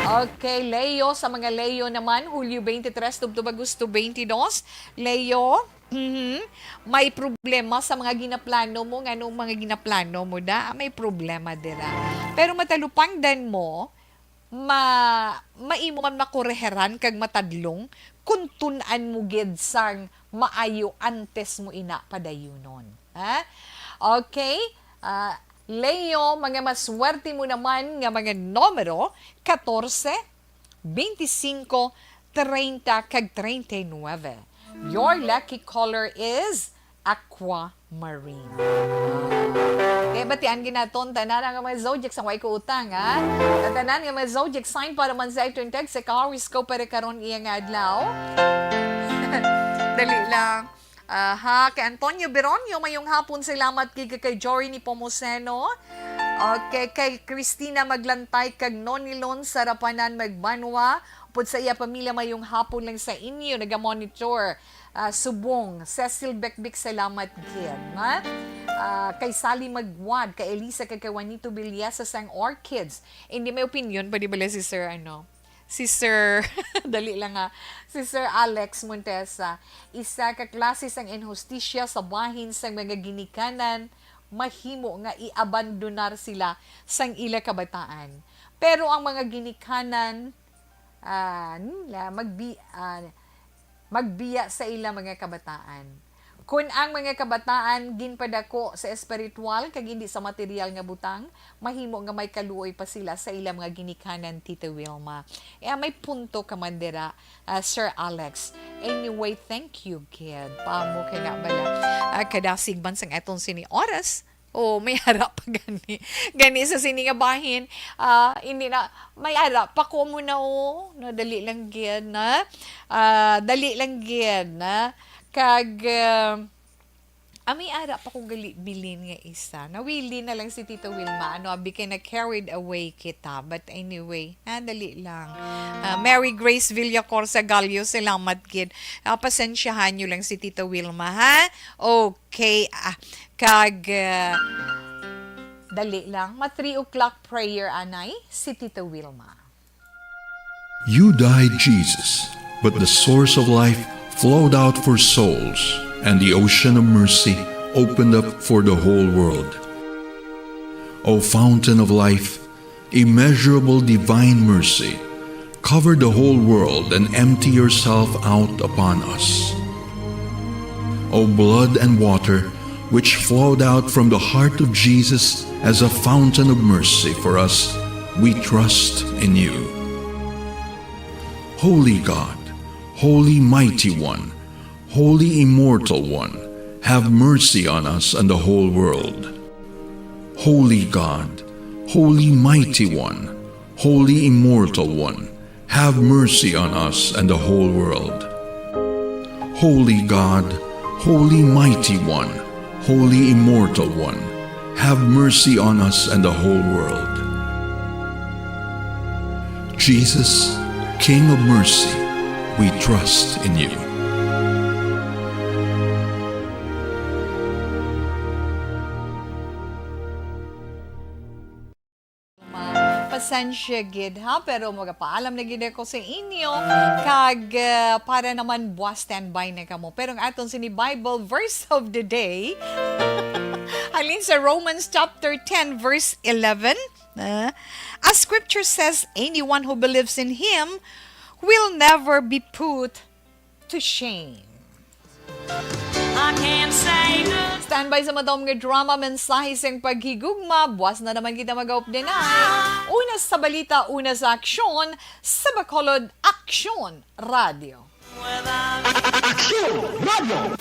Okay, Leo, sa mga Leo naman, Hulyo 23, tubtob, Agosto 22. Leo, may problema sa mga ginaplano mo, nga nung mga ginaplano mo may problema dira. Pero matalupangdan mo, maimo man makoreheran kag matadlong kung tunan mo gid sang maayo antes mo ina padayunon. Okay? Leo, mga maswerte mo naman nga mga numero 14, 25, 30 kag 39. Your lucky color is aquamarine. Okay, batian ginaton tanan nga mga zodiac sa way ko utang, Tanan nga mga zodiac sign para man sa itong tag sa horoscope para karon iya nga adlaw. Dali lang. Kay Antonio Beronio, mayong hapon, salamat kay Jory ni Pomoseno. Okay, kay Christina Maglantay, kag Nonilon Sarapanan Magbanwa. Pud sa iya pamilya, mayong hapon lang sa inyo, nagamonitor. Subong, Cecil Bekbik, salamat gid. Kay Sally Magwad, kay Elisa, kay Juanito Villasa sang Orchids. Hindi may opinion, pwede bala si Sir, si Sir, dali lang si Sir Alex Montesa, isa ka klase sang injustisya sa bahin sang mga ginikanan, mahimo nga iabandonar sila sang ila kabataan. Pero ang mga ginikanan, magbiya sa ila mga kabataan. Kung ang mga kabataan ginpadako sa espiritual kag hindi sa material nga butang, mahimo nga may kaluoy pa sila sa ila mga ginikanan, Tita Wilma. May punto ka man dira, Sir Alex. Anyway, thank you, kid. Paamo kay nga bala. Kadasig man sang etong sini oras. May harap pa gani. Gani sa sini nga bahin. Hindi na, may harap pa ko muna No, dali lang gid na. Dali lang gid na. Kag, may arap ako bilin nga isa. Nawili na lang si Tita Wilma. Abi na carried away kita. But anyway, dali lang. Mary Grace Villacorsa Gallo, salamat gid. Pasensyahan nyo lang si Tita Wilma, Okay. Kag, dali lang. 3 o'clock prayer, anay, si Tita Wilma. You died, Jesus, but the source of life flowed out for souls, and the ocean of mercy opened up for the whole world. O fountain of life, immeasurable divine mercy, cover the whole world and empty yourself out upon us. O blood and water, which flowed out from the heart of Jesus as a fountain of mercy for us, we trust in you. Holy God, Holy Mighty One, Holy Immortal One, have mercy on us and the whole world. Holy God, Holy Mighty One, Holy Immortal One, have mercy on us and the whole world. Holy God, Holy Mighty One, Holy Immortal One, have mercy on us and the whole world. Jesus, King of mercy, We trust in you. Pasensya gid ha, pero magapaalam na gid ako sa inyo kag para naman buwas standby na kamo. Pero ang aton sini Bible verse of the day halin sa Romans chapter 10 verse 11. As scripture says, anyone who believes in him will never be put to shame. I can't say good. Standby sa madam nga drama, mensahe siyang paghigugma. Buwas na naman kita mag-aup din ay. Una sa balita, una sa aksyon, sa Bacolod Aksyon Radio. Aksyon Radio!